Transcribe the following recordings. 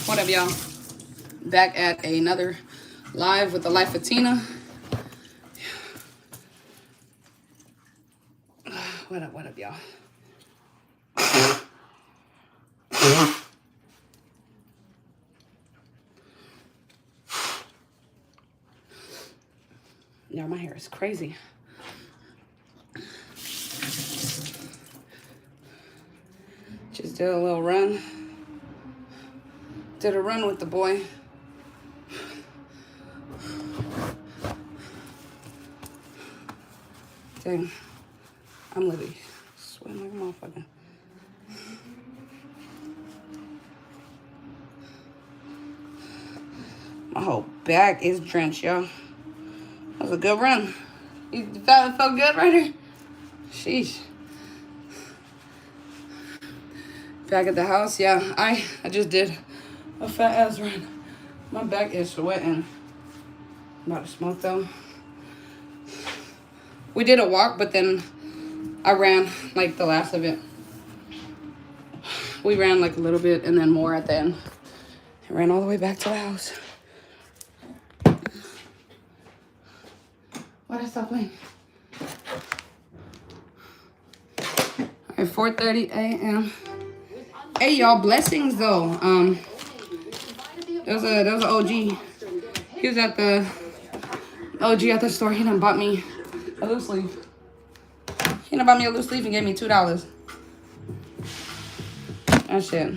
What up, y'all? Back at another live with the Life of Tina. What up, y'all? Y'all, my hair is crazy. Just did a little run. Did a run with the boy. Dang, I'm literally sweating like a motherfucker. My whole back is drenched, y'all. That was a good run. You felt good right here? Sheesh. Back at the house, yeah. I just did a fat ass run. My back is sweating. I'm about to smoke though. We did a walk, but then I ran like the last of it. We ran like a little bit and then more at the end. I ran all the way back to the house. Why'd I stop playing? All right, 4:30 a.m. Hey y'all, blessings though. There was an OG. He was at the OG at the store. He done bought me a loose leaf. He done bought me a loose leaf and gave me $2. That shit.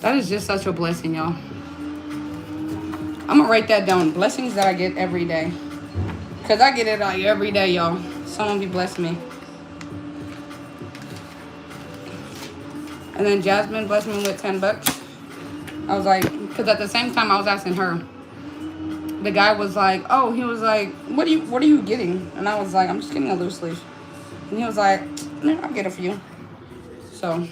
That is just such a blessing, y'all. I'm gonna write that down. Blessings that I get every day. Cause I get it like every day, y'all. Someone be blessing me. And then Jasmine blessed me with $10. I was like, cause at the same time I was asking her. The guy was like, oh, he was like, what are you getting? And I was like, I'm just getting a loose leaf. And he was like, no, I'll get it for you. So.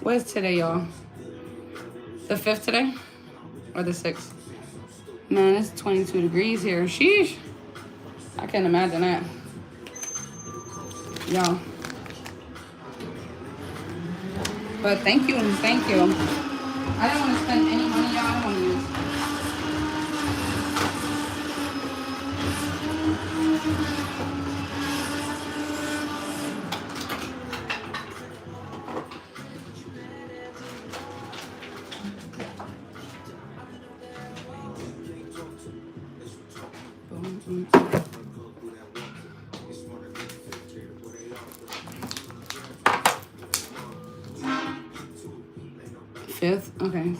What is today, y'all? The 5th today? Or the 6th? Man, it's 22 degrees here. Sheesh. I can't imagine that. Y'all. But thank you. I didn't want to spend any money, y'all. I don't want to use. Fifth? Okay.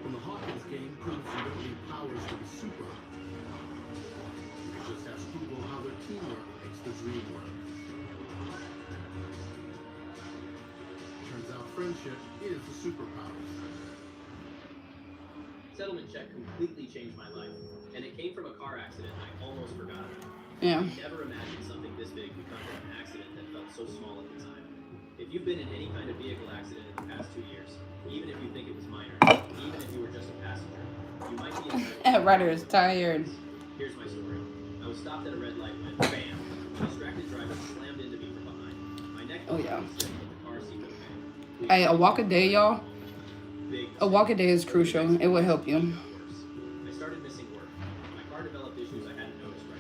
When the Hawkins game proves you don't need powers to be super, you just ask Google how their teamwork makes the dream work. Turns out friendship is the superpower. Settlement check completely changed my life, and it came from a car accident I almost forgot about. Yeah. I never imagined something this big could come from an accident that felt so small at the time. If you've been in any kind of vehicle accident in the past 2 years, even if you think it was minor, even if you were just a passenger, you might be in That rider is tired. Here's my story. I was stopped at a red light when, bam, a distracted driver slammed into me from behind. My neck Oh, yeah. was sick, but the car seemed okay. Hey, a walk a day, y'all. Big A walk a day is crucial. It will help you. I started missing work. My car developed issues I hadn't noticed right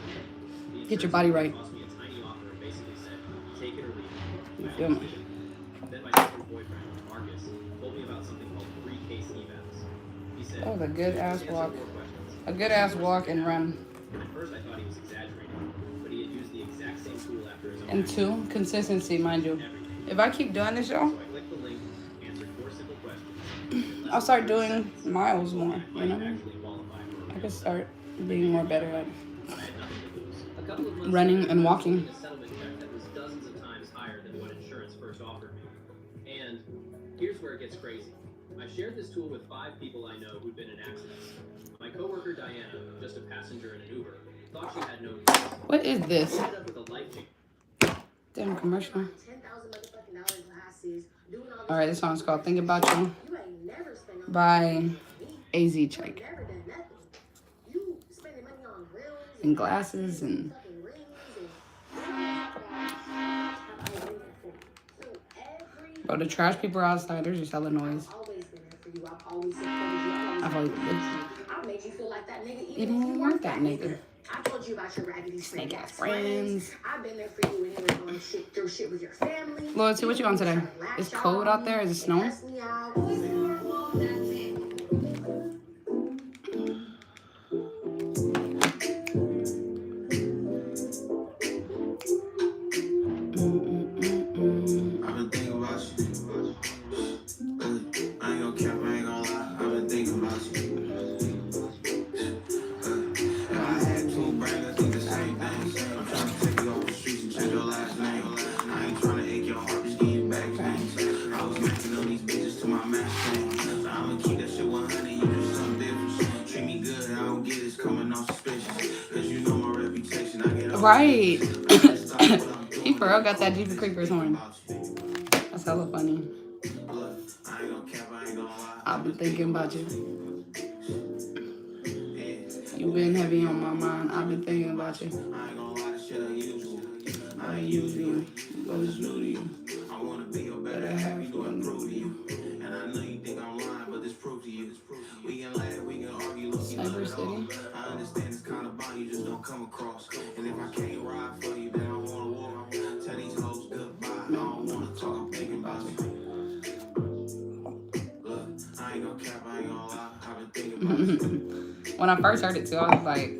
away. Get your body right. Cost me a tiny offer and basically said, take it or leave it. You I feel me? understood. Then my second boyfriend, Marcus, told me about something called 3-case evals. He said, That was a good ass "Answer walk. 4 questions." A good ass walk and run. At first I thought he was exaggerating, but he had used the exact same tool after his own And accident. 2, consistency, mind you. Everything. If I keep doing this, y'all, So I clicked the link, answered 4 simple questions. I'll start doing miles more, you Might know? actually qualify for a I could start being more better at I had nothing to lose. A couple of months running later, and I was walking. getting a settlement check that was dozens of times higher than what insurance first offered me. And here's where it gets crazy. I shared this tool with 5 people I know who'd been in accidents. My coworker Diana, just a passenger in an Uber, thought she had no use. What is this? Ended up with a life-changing. Damn commercial. $10,000 classes, doing all this. Alright, this song's called Think About You You ain't never spent on by me. AZ You Check. ain't never done nothing. You spending money on grills And glasses and fucking rings and so every bro, the trash people are outside, they're just hella noise. I've always been there for you. I've always supported you. I've always been. I made you feel like that nigga Even when if you weren't that nigga. I told you about your raggedy Snake snake ass friends. I've been there for you when you were going shit through shit with your family. Loyalty, what you on today? It's cold out there? Is it snowing? Cuss me out. I've been thinking about you. I ain't gonna cap, I ain't gonna lie. I've been thinking about you. If I had 2 brains, I think the same thing. I'm trying to take you off the streets and change your last name. I ain't trying to ache your heart, just give you back things. I was macking on these bitches to my max thing. I'ma keep that shit 100, you do something different. Treat me good, I don't get it's coming off suspicious. Cause you know my reputation, I get all Right. He for real got that Jeepy Creepers horn. That's hella funny. Look, I ain't gonna cap, I ain't gonna lie. I've been thinking about you. Yeah. You've been heavy on my mind. I've been thinking about you. I ain't gonna lie, this shit unusual. I ain't using you, but it's new to you. I wanna be your better half, you know I'm prove to you. And I know you think I'm lying, but this proof to you. We can laugh, we can argue, look, you Cyber love it all. City. I understand it's kind of bond, you just don't come across. And if I can't ride for you, then I wanna walk. Tell these hoes goodbye, I don't wanna talk, I'm thinking about you. Look, I ain't gonna cap, I ain't gonna lie, I've been thinking about you. When I first heard it too, I was like,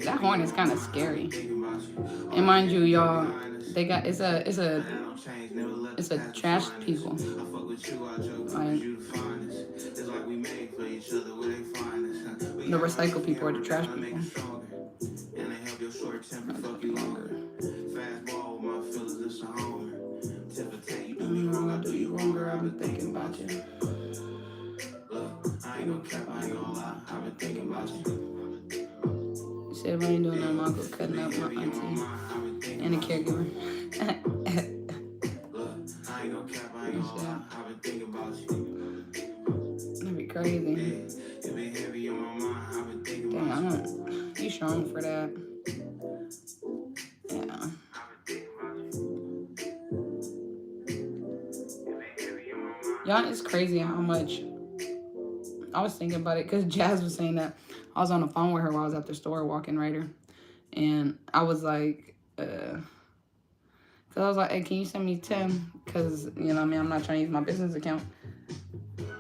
that horn is kind of scary. And mind you, y'all, they got it's a trash people. I fuck with you, I joke, Like, you the finest. It's like we made for each other, where they find us. the recycle people are the trash people. And they help your short temper fuck you longer. Fastball with my feelings, it's a homer. Tip for tat, you do me wrong, I do you wrong, girl, I've been thinking about you. Look, I ain't gonna cap, I ain't gonna lie, I've been thinking about you. You said if I ain't doing nothing, I'll go cutting up my auntie and a caregiver. Look, I ain't gonna cap, I ain't gonna lie, I've been thinking about you. That'd be crazy. It been heavy on my mind, I've been thinking Damn, about you. you strong for that. Yeah. Y'all, it's crazy how much I was thinking about it because Jazz was saying that I was on the phone with her while I was at the store walking right here. And I was like, because I was like, hey, can you send me 10? Because, you know what I mean, I'm not trying to use my business account.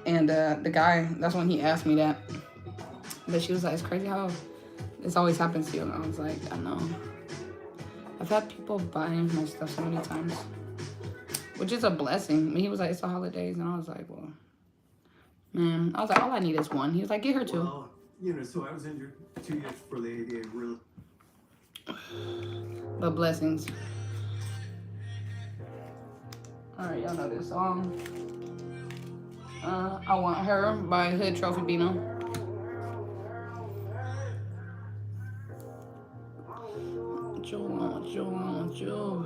And the guy, that's when he asked me that. But she was like, it's crazy how this always happens to you. And I was like, I know. I've had people buy my stuff so many times, which is a blessing. I mean, he was like, it's the holidays. And I was like, well, man. I was like, all I need is one. He was like, get her two. Well, you know, so I was injured 2 years for the ADA, really. But blessings. Alright, y'all know this song. I Want Her by Hood Trophy Bino. Joe. I want you.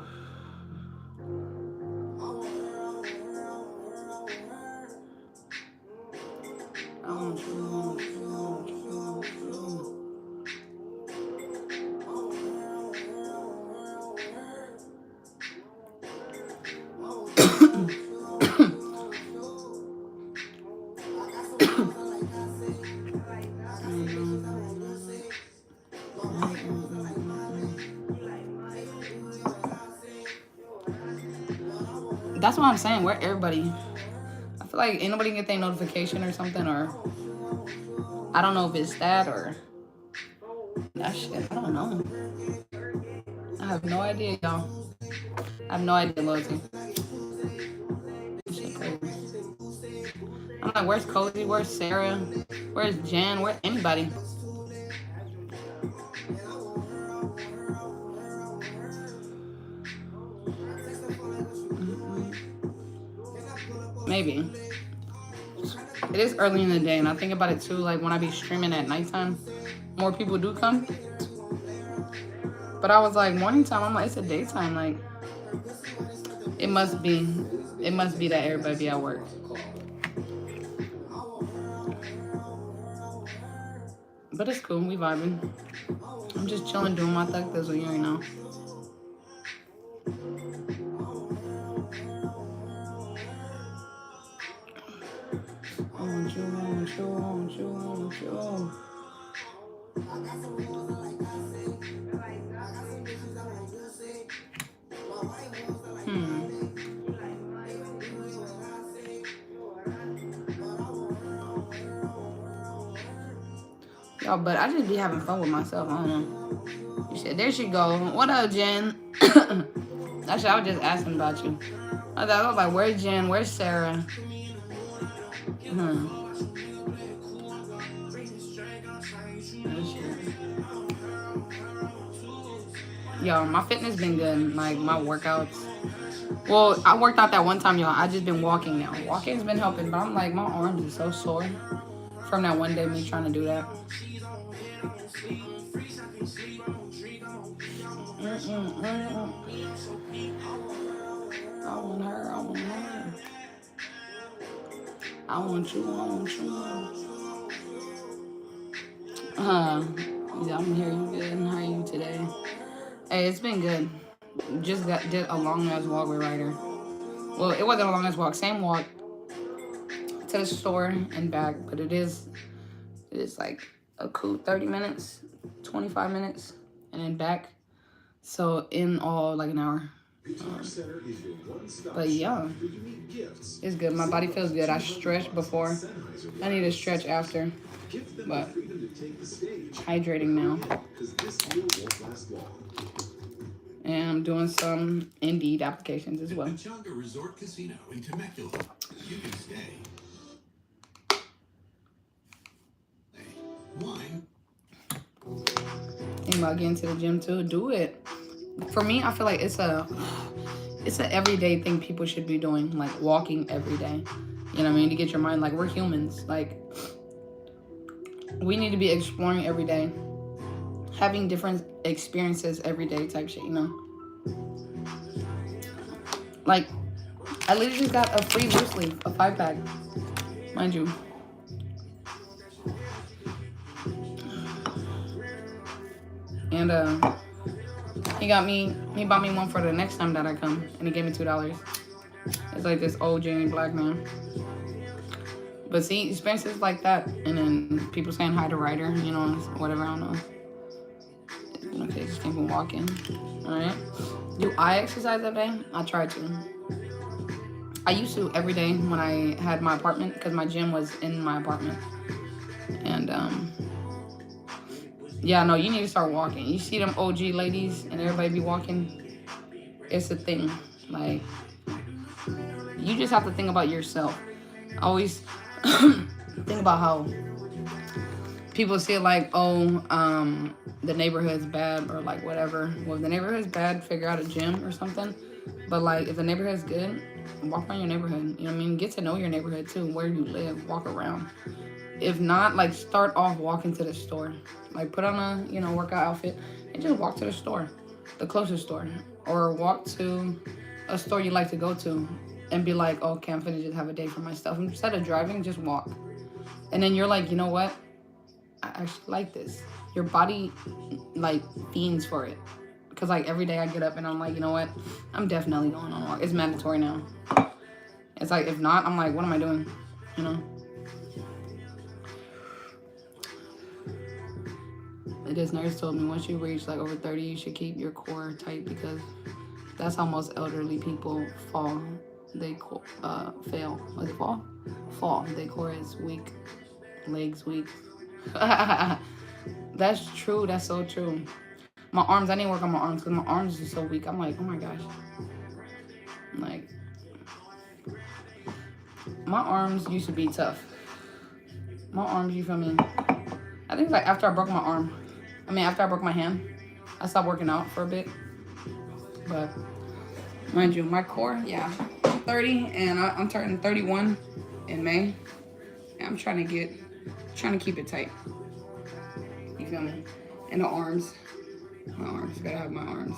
That's what I'm saying. Where everybody? I feel like ain't nobody get their notification or something, or I don't know if it's that or that shit. I don't know. I have no idea, y'all. I have no idea, Loyalty. Shit crazy. I'm like, where's Cozy? Where's Sarah? Where's Jan? Where's anybody? Maybe. It is early in the day, and I think about it too, like when I be streaming at nighttime, more people do come. But I was like, morning time, I'm like, it's a daytime, like it must be that everybody be at work. But it's cool, we vibing. I'm just chilling, doing my thug thizzle, you already know. I want you, I want you, I want you, I want you. Yo, but I just be having fun with myself. I don't know. You said, there she go. What up, Jen? Actually, I was just asking about you. I was like, where's Jen? Where's Sarah? Yo, my fitness been good. Like, my workouts. Well, I worked out that one time, y'all. I just been walking now. Walking's been helping, but I'm like, my arms are so sore from that one day me trying to do that. I want her, I want her. I want you, I want you. Yeah, I'm here. You good? How are you today? Hey, it's been good. Just did a long ass walk with Ryder. Well, it wasn't a long ass walk. Same walk to the store and back, but it is like a cool 30 minutes, 25 minutes, and then back. So in all, like an hour. But yeah, it's good. My body feels good. I stretched before. I need to stretch after. But hydrating now. And I'm doing some Indeed applications as well. Pechanga Resort Casino in Temecula. You can stay. Wine. Think about getting to the gym too. Do it. For me, I feel like it's a everyday thing people should be doing, like walking every day. You know what I mean? To get your mind, like, we're humans. Like, we need to be exploring every day, having different experiences every day type shit, you know? Like, I literally just got a free loose leaf, a 5-pack, mind you. And he bought me one for the next time that I come, and he gave me $2. It's like this old Jamie Black man. But see, experiences like that, and then people saying hi to Ryder, you know, whatever, I don't know. Okay, just came from walking. Alright. Do I exercise every day? I try to. I used to every day when I had my apartment, because my gym was in my apartment. And yeah, no, you need to start walking. You see them OG ladies and everybody be walking. It's a thing. Like, you just have to think about yourself. Always think about how people see it like, oh, the neighborhood's bad or like whatever. Well, if the neighborhood's bad, figure out a gym or something. But like, if the neighborhood's good, walk around your neighborhood. You know what I mean? Get to know your neighborhood too, where you live. Walk around. If not, like, start off walking to the store. Like, put on a, you know, workout outfit and just walk to the store, the closest store. Or walk to a store you like to go to and be like, oh, okay, I'm finna just have a day for myself. Instead of driving, just walk. And then you're like, you know what? I actually like this. Your body, like, fiends for it. Because, like, every day I get up and I'm like, you know what? I'm definitely going on a walk. It's mandatory now. It's like, if not, I'm like, what am I doing? You know? This nurse told me once you reach like over 30, you should keep your core tight because that's how most elderly people fall decor, fail. Was it fall? Fall. Decor is weak. Legs weak. That's true. That's so true. My arms, I need to work on my arms because my arms are so weak. I'm like, oh my gosh. Like, my arms used to be tough. My arms, you feel me? I think like after I broke my arm, after I broke my hand, I stopped working out for a bit. But mind you, my core, yeah, I'm 30 and I'm turning 31 in May. And I'm trying to keep it tight. You feel me? And the arms, gotta have my arms.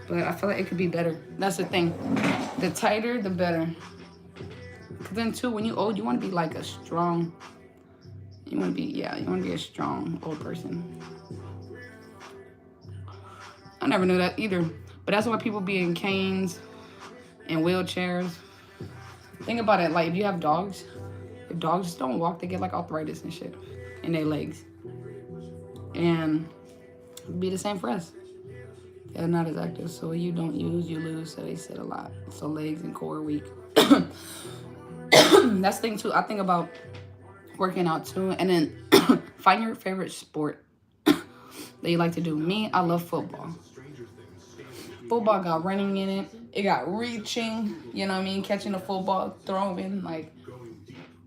But I feel like it could be better. That's the thing. The tighter, the better. Cause then too, when you're old, you want to be like a strong. You want to be a strong old person. I never knew that either. But that's why people be in canes and wheelchairs. Think about it. Like if you have dogs, if dogs don't walk, they get like arthritis and shit in their legs. And it'd be the same for us. They're not as active, so you don't use, you lose. So they sit a lot. So legs and core weak. That's the thing too. I think about working out too, and then find your favorite sport that you like to do. Me, I love football. Football got running in it. It got reaching. You know what I mean? Catching the football, throwing. Like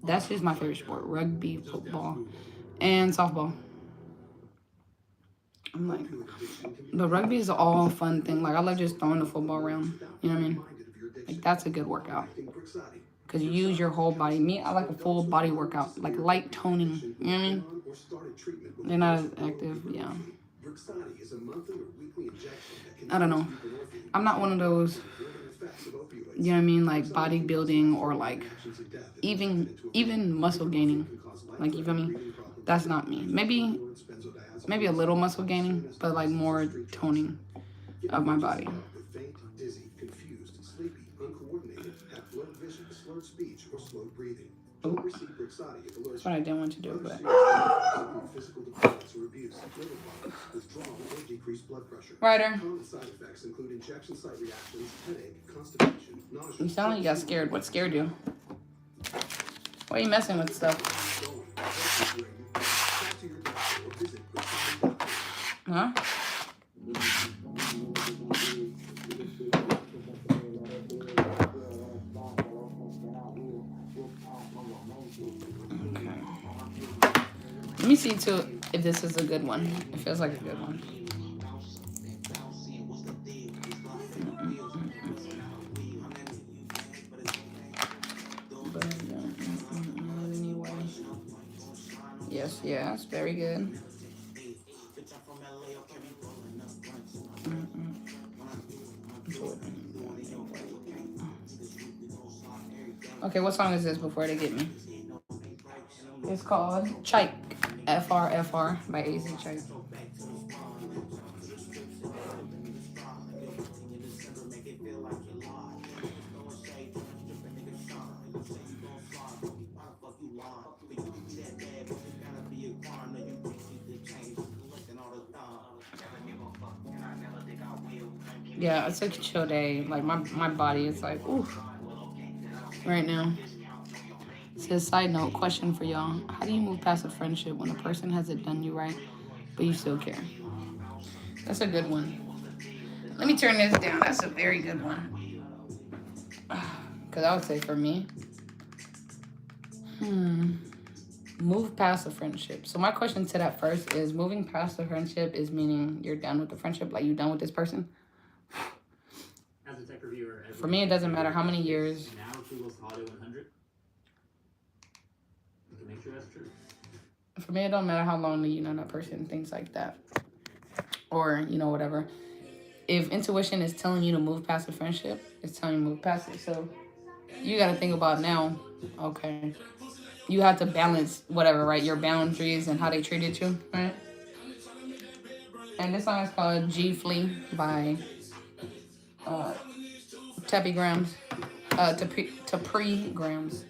that's just my favorite sport: rugby, football, and softball. I'm like, the rugby is all fun thing. Like I like just throwing the football around. You know what I mean? Like that's a good workout. Because you use your whole body. Me, I like a full body workout. Like light toning. You know what I mean? They're not as active. Yeah. I don't know. I'm not one of those, you know what I mean? Like bodybuilding or like even muscle gaining. Like, you feel me? That's not me. Maybe a little muscle gaining, but like more toning of my body. Ooh. That's what I didn't want to do, but Ryder, you sound like you got scared. What scared you? Why are you messing with stuff? Huh? Let me see too if this is a good one. It feels like a good one. Yes, very good. Okay, what song is this before they get me? It's called Chike, FR by AZ Chike. Yeah, it's like a chill day. Like my body is like, ooh, right now. It says, side note, question for y'all. How do you move past a friendship when a person hasn't done you right, but you still care? That's a good one. Let me turn this down. That's a very good one. Because I would say for me, move past a friendship. So my question to that first is, moving past a friendship is meaning you're done with the friendship, like you're done with this person? As a tech reviewer, for me, it doesn't matter how many years. Now Google's Holiday 100. You can make sure that's true. For me, it don't matter how long you know that person, things like that. Or, you know, whatever. If intuition is telling you to move past a friendship, it's telling you to move past it. So you got to think about now, okay, you have to balance whatever, right? Your boundaries and how they treated you, right? And this song is called G Flea by Tappy Grams. Tapri Grams.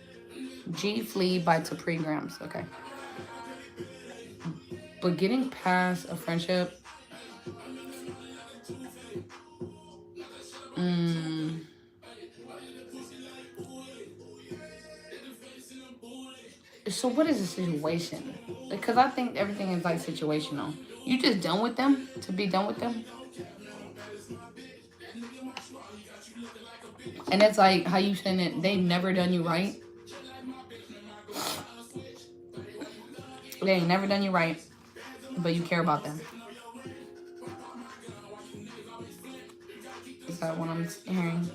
G Flea by Tapri Grams. Okay. But getting past a friendship, So what is the situation? Because I think everything is like situational. You just done with them to be done with them, and it's like how you saying it. They've never done you right. They ain't never done you right, but you care about them. Is that what I'm hearing?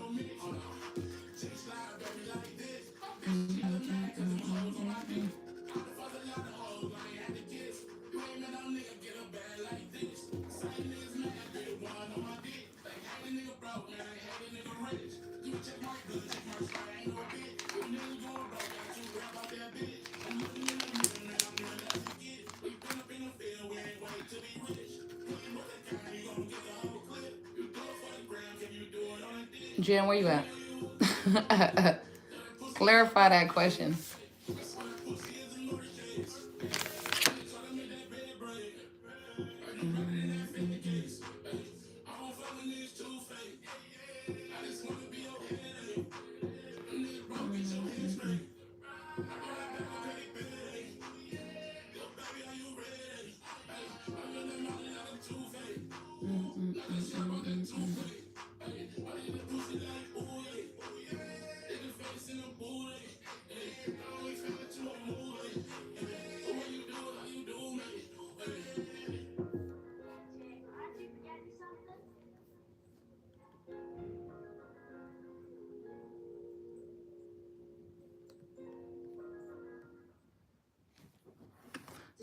Jen, where you at? Clarify that question.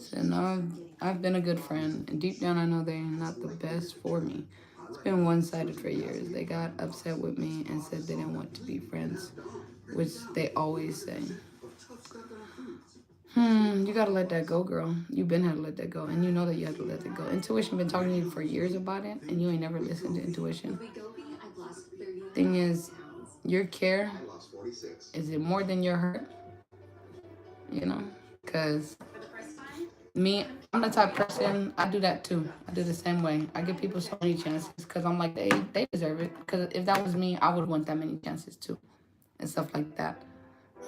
So no, I've been a good friend, and deep down I know they're not the best for me. It's been one-sided for years. They got upset with me and said they didn't want to be friends, which they always say. You gotta let that go, girl. You've been had to let that go, and you know that you have to let that go. Intuition been talking to you for years about it, and you ain't never listened to intuition. Thing is, your care, is it more than your hurt? You know? Because me, I'm the type of person, I do that too. I do the same way. I give people so many chances because I'm like, they deserve it. Because if that was me, I would want that many chances too. And stuff like that.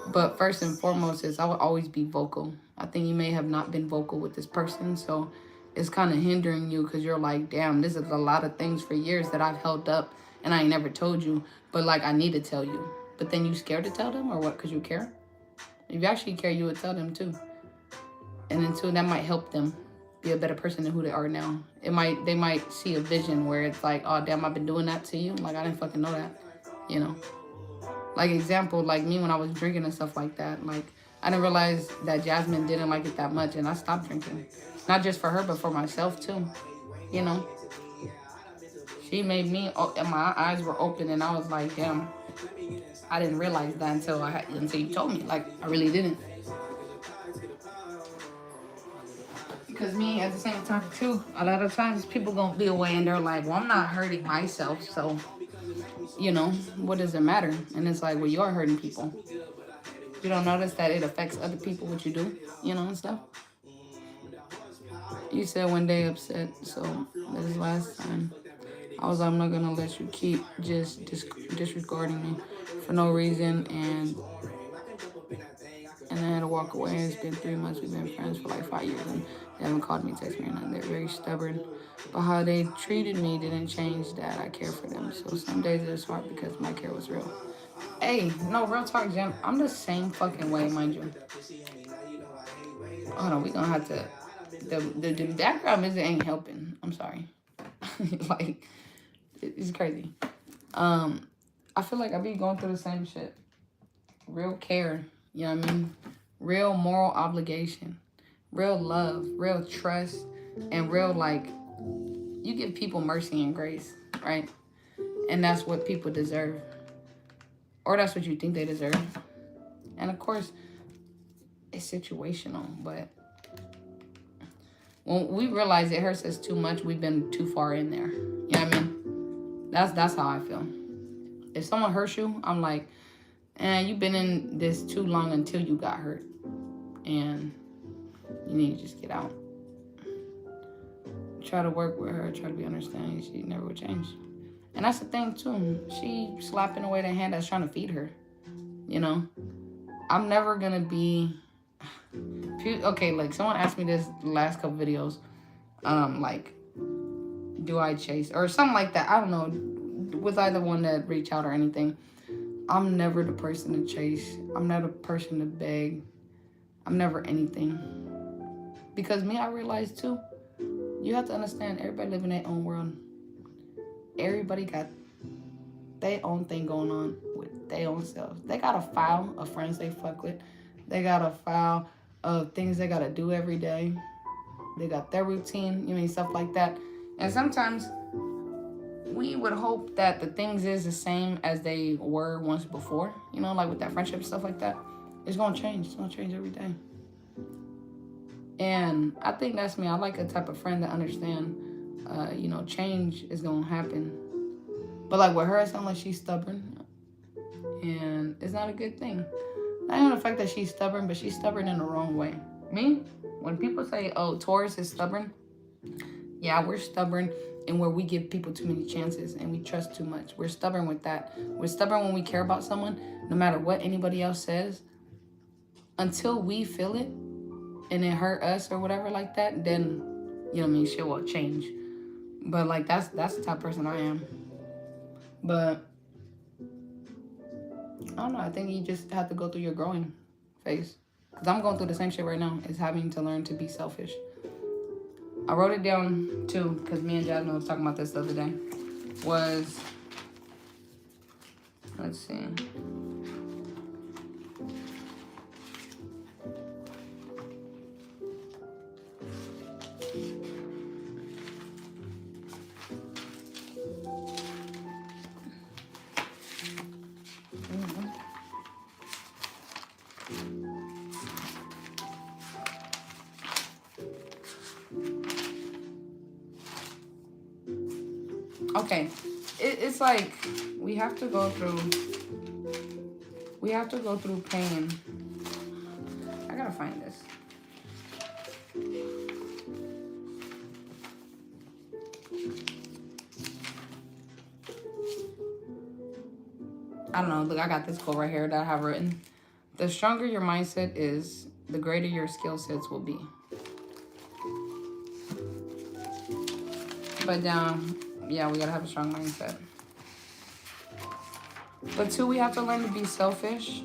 But first and foremost is I would always be vocal. I think you may have not been vocal with this person. So it's kind of hindering you because you're like, damn, this is a lot of things for years that I've held up and I ain't never told you. But like, I need to tell you. But then you scared to tell them or what? Because you care? If you actually care, you would tell them too. And then too, that might help them be a better person than who they are now. They might see a vision where it's like, oh damn, I've been doing that to you. Like I didn't fucking know that, you know. Like example, like me when I was drinking and stuff like that. Like I didn't realize that Jasmine didn't like it that much, and I stopped drinking, not just for her but for myself too. You know, she made me, and my eyes were open, and I was like, damn, I didn't realize that until you told me. Like I really didn't. Because me, at the same time, too, a lot of times people gonna be away and they're like, well, I'm not hurting myself, so, you know, what does it matter? And it's like, well, you are hurting people. You don't notice that it affects other people, what you do, you know, and stuff? You said one day upset, so this is last time. I was like, I'm not gonna let you keep just disregarding me for no reason, and I had to walk away. It's been 3 months. We've been friends for like 5 years, and they haven't called me, texted me, or nothing. They're very stubborn. But how they treated me didn't change that I care for them. So some days it was hard because my care was real. Hey, no, real talk, Jim. I'm the same fucking way, mind you. Hold on, we gonna have to. The background music ain't helping. I'm sorry. Like, it's crazy. I feel like I be going through the same shit. Real care. You know what I mean? Real moral obligation, real love, real trust, and real, like, you give people mercy and grace, right? And that's what people deserve. Or that's what you think they deserve. And of course, it's situational, but when we realize it hurts us too much, we've been too far in there. You know what I mean? That's how I feel. If someone hurts you, I'm like, you've been in this too long until you got hurt. And you need to just get out. Try to work with her, try to be understanding. She never would change. And that's the thing too. She slapping away the hand that's trying to feed her. You know, I'm never gonna be. Okay, like someone asked me this the last couple videos, like, do I chase or something like that? I don't know. With either one that reach out or anything, I'm never the person to chase. I'm not a person to beg. I'm never anything. Because me, I realize too, you have to understand everybody live in their own world. Everybody got their own thing going on with their own selves. They got a file of friends they fuck with. They got a file of things they gotta do every day. They got their routine, you mean, stuff like that. And sometimes we would hope that the things is the same as they were once before. You know, like with that friendship and stuff like that. It's gonna change. It's gonna change every day. And I think that's me. I like a type of friend that understand, you know, change is gonna happen. But like with her, it sounds like she's stubborn. And it's not a good thing. Not even the fact that she's stubborn, but she's stubborn in the wrong way. Me, when people say, oh, Taurus is stubborn, yeah, we're stubborn and where we give people too many chances and we trust too much. We're stubborn with that. We're stubborn when we care about someone, no matter what anybody else says. Until we feel it and it hurt us or whatever like that, then, you know what I mean, shit will change. But like, that's the type of person I am. But I don't know, I think you just have to go through your growing phase. Because I'm going through the same shit right now, is having to learn to be selfish. I wrote it down too, because me and Jasmine was talking about this the other day. Was, let's see. Okay, it's like we have to go through pain. I gotta find this. I don't know, look, I got this quote right here that I have written. The stronger your mindset is, the greater your skill sets will be. But yeah, we gotta have a strong mindset. But two, we have to learn to be selfish.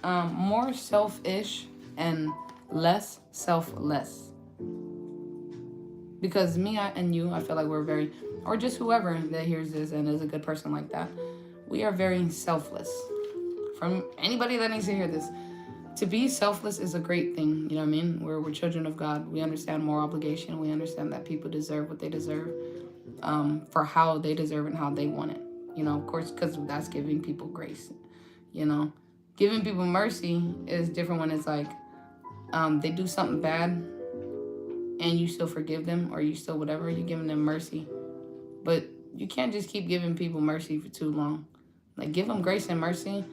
More selfish and less selfless. Because me and you, I feel like we're very, or just whoever that hears this and is a good person like that, we are very selfless. From anybody that needs to hear this, to be selfless is a great thing. You know what I mean? We're children of God. We understand moral obligation. We understand that people deserve what they deserve. For how they deserve it and how they want it, you know, of course, because that's giving people grace. You know, giving people mercy is different when it's like they do something bad and you still forgive them or you still whatever, you're giving them mercy. But you can't just keep giving people mercy for too long. Like, give them grace and mercy,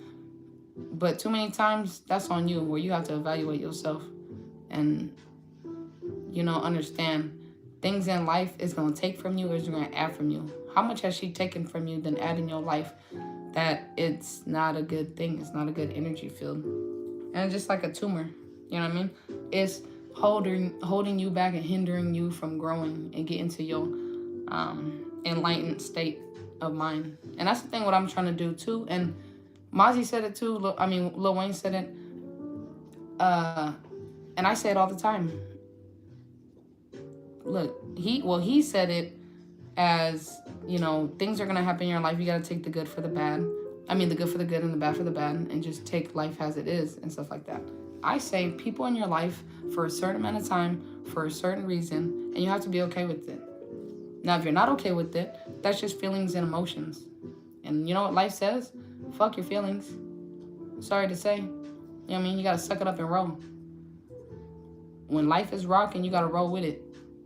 but too many times that's on you, where you have to evaluate yourself and, you know, understand things in life is going to take from you or is going to add from you. How much has she taken from you then add in your life that it's not a good thing? It's not a good energy field. And it's just like a tumor. You know what I mean? It's holding you back and hindering you from growing and getting to your enlightened state of mind. And that's the thing what I'm trying to do too. And Mozzie said it too. Lil Wayne said it. And I say it all the time. Look, he said it as, you know, things are going to happen in your life. You got to take the good for the bad. The good for the good and the bad for the bad, and just take life as it is and stuff like that. I say people in your life for a certain amount of time, for a certain reason, and you have to be okay with it. Now, if you're not okay with it, that's just feelings and emotions. And you know what life says? Fuck your feelings. Sorry to say. You know what I mean? You got to suck it up and roll. When life is rocking, you got to roll with it.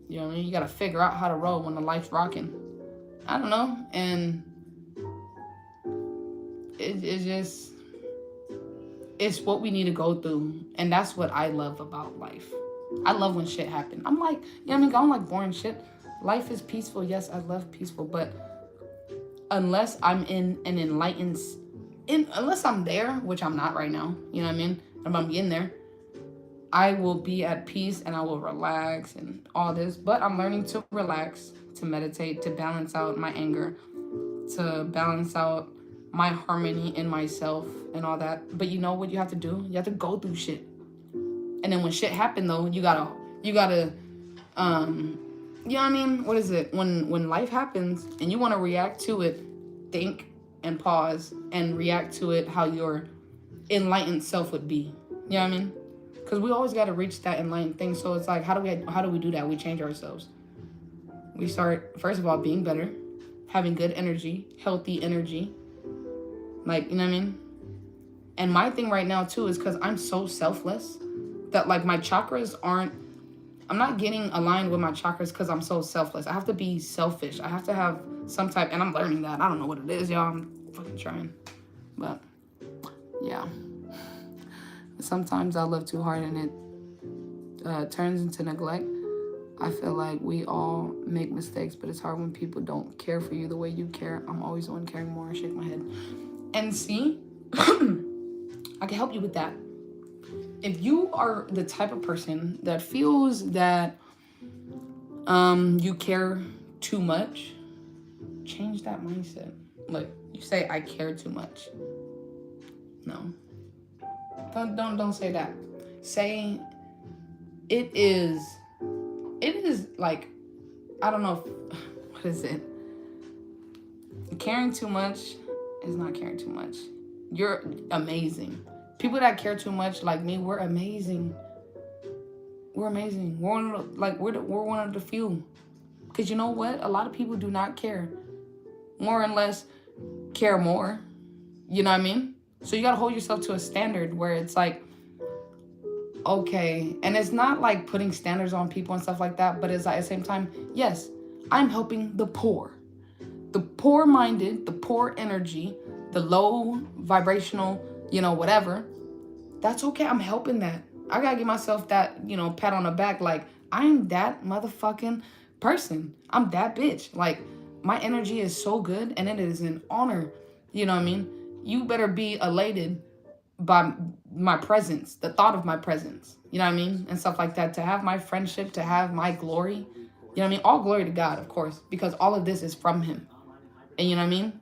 You know what I mean? You got to figure out how to roll when the life's rocking. I don't know. And it's what we need to go through. And that's what I love about life. I love when shit happens. I'm like, you know what I mean? I don't like boring shit. Life is peaceful. Yes, I love peaceful. But unless I'm in an enlightened, unless I'm there, which I'm not right now, you know what I mean? If I'm getting there, I will be at peace and I will relax and all this. But I'm learning to relax, to meditate, to balance out my anger, to balance out my harmony in myself and all that. But you know what you have to do? You have to go through shit. And then when shit happen though, you gotta, you know what I mean? What is it? When life happens and you want to react to it, think and pause and react to it how your enlightened self would be. You know what I mean? Because we always got to reach that enlightened thing. So it's like, how do we do that? We change ourselves. We start, first of all, being better, having good energy, healthy energy. Like, you know what I mean? And my thing right now, too, is because I'm so selfless that, like, my chakras aren't, I'm not getting aligned with my chakras because I'm so selfless. I have to be selfish. I have to have some type, and I'm learning that. I don't know what it is, y'all. I'm fucking trying. But, yeah. Sometimes I love too hard and it turns into neglect. I feel like we all make mistakes, but it's hard when people don't care for you the way you care. I'm always the one caring more. I shake my head. And see, I can help you with that. If you are the type of person that feels that you care too much, change that mindset. Like, you say, I care too much. No. Don't say that. Say it is like, I don't know, what is it? Caring too much is not caring too much. You're amazing. People that care too much, like me, we're amazing. We're amazing. We're one of the few. Because you know what? A lot of people do not care. More and less care more. You know what I mean? So you got to hold yourself to a standard where it's like, okay. And it's not like putting standards on people and stuff like that. But it's like at the same time, yes, I'm helping the poor. The poor-minded, the poor energy, the low vibrational, whatever. That's okay. I'm helping that. I got to give myself that, pat on the back. Like, I'm that motherfucking person. I'm that bitch. Like, my energy is so good and it is an honor. You know what I mean? You better be elated by my presence, the thought of my presence. You know what I mean? And stuff like that. To have my friendship, to have my glory. You know what I mean? All glory to God, of course, because all of this is from him. And you know what I mean?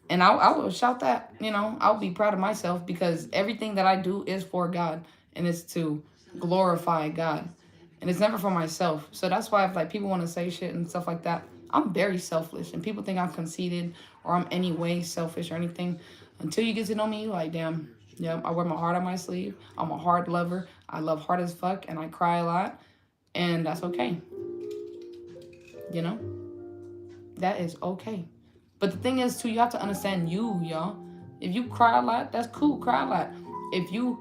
And I will shout that, I'll be proud of myself because everything that I do is for God and it's to glorify God. And it's never for myself. So that's why if like people want to say shit and stuff like that, I'm very selfish and people think I'm conceited or I'm any way selfish or anything. Until you get to know me, you're like, damn, yeah, I wear my heart on my sleeve. I'm a hard lover. I love hard as fuck and I cry a lot. And that's okay. That is okay. But the thing is, too, you have to understand y'all. If you cry a lot, that's cool. Cry a lot. If you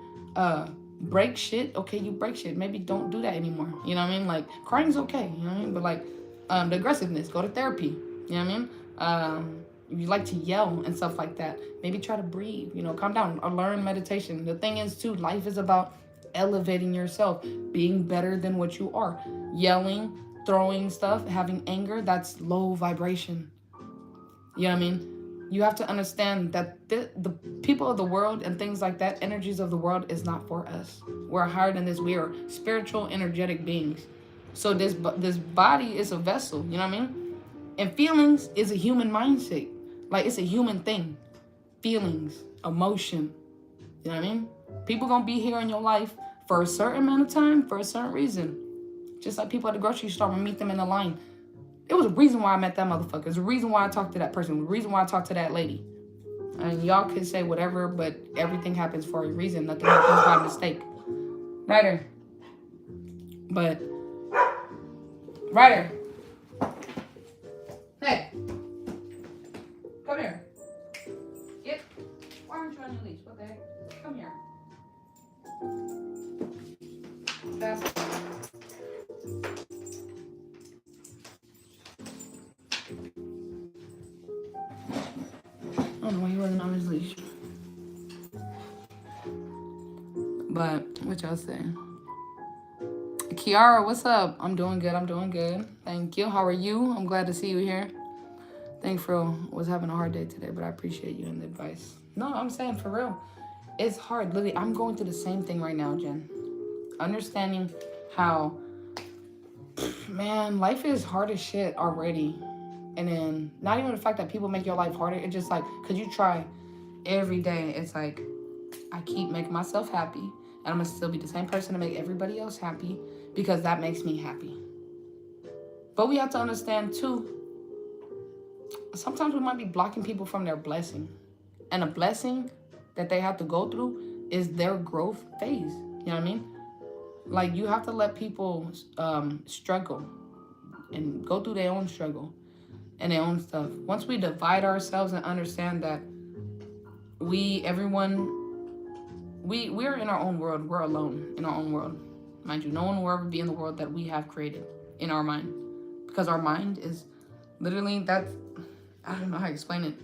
break shit, okay, you break shit. Maybe don't do that anymore. You know what I mean? Like, crying's okay. You know what I mean? But, like, the aggressiveness, go to therapy. You know what I mean? If you like to yell and stuff like that, maybe try to breathe. Calm down or learn meditation. The thing is, too, life is about elevating yourself, being better than what you are. Yelling, throwing stuff, having anger, that's low vibration. You know what I mean? You have to understand that the people of the world and things like that, energies of the world is not for us. We're higher than this. We are spiritual, energetic beings. So this body is a vessel, you know what I mean? And feelings is a human mindset. Like, it's a human thing. Feelings, emotion, you know what I mean? People gonna be here in your life for a certain amount of time, for a certain reason. Just like people at the grocery store, when I meet them in the line. It was a reason why I met that motherfucker. There's a reason why I talked to that person. There's a reason why I talked to that lady. And y'all can say whatever, but everything happens for a reason. Nothing happens by mistake. Ryder. But, Ryder. Hey. Come here. Why aren't you on your leash? What the heck? Come here. That's... I don't know why he wasn't on his leash. But, what y'all say? Kiara, what's up? I'm doing good. Thank you. How are you? I'm glad to see you here. think Fro was having a hard day today, but I appreciate you and the advice. No, I'm saying for real. It's hard. Literally, I'm going through the same thing right now, Jen. Understanding how, man, life is hard as shit already. And then not even the fact that people make your life harder. It's just like, because you try every day. It's like, I keep making myself happy. And I'm going to still be the same person to make everybody else happy because that makes me happy. But we have to understand, too, sometimes we might be blocking people from their blessing. And a blessing that they have to go through is their growth phase. You know what I mean? Like, you have to let people struggle and go through their own struggle and their own stuff. Once we divide ourselves and understand that we're in our own world. We're alone in our own world. Mind you, no one will ever be in the world that we have created in our mind. Because our mind is literally, that's, I don't know how to explain it.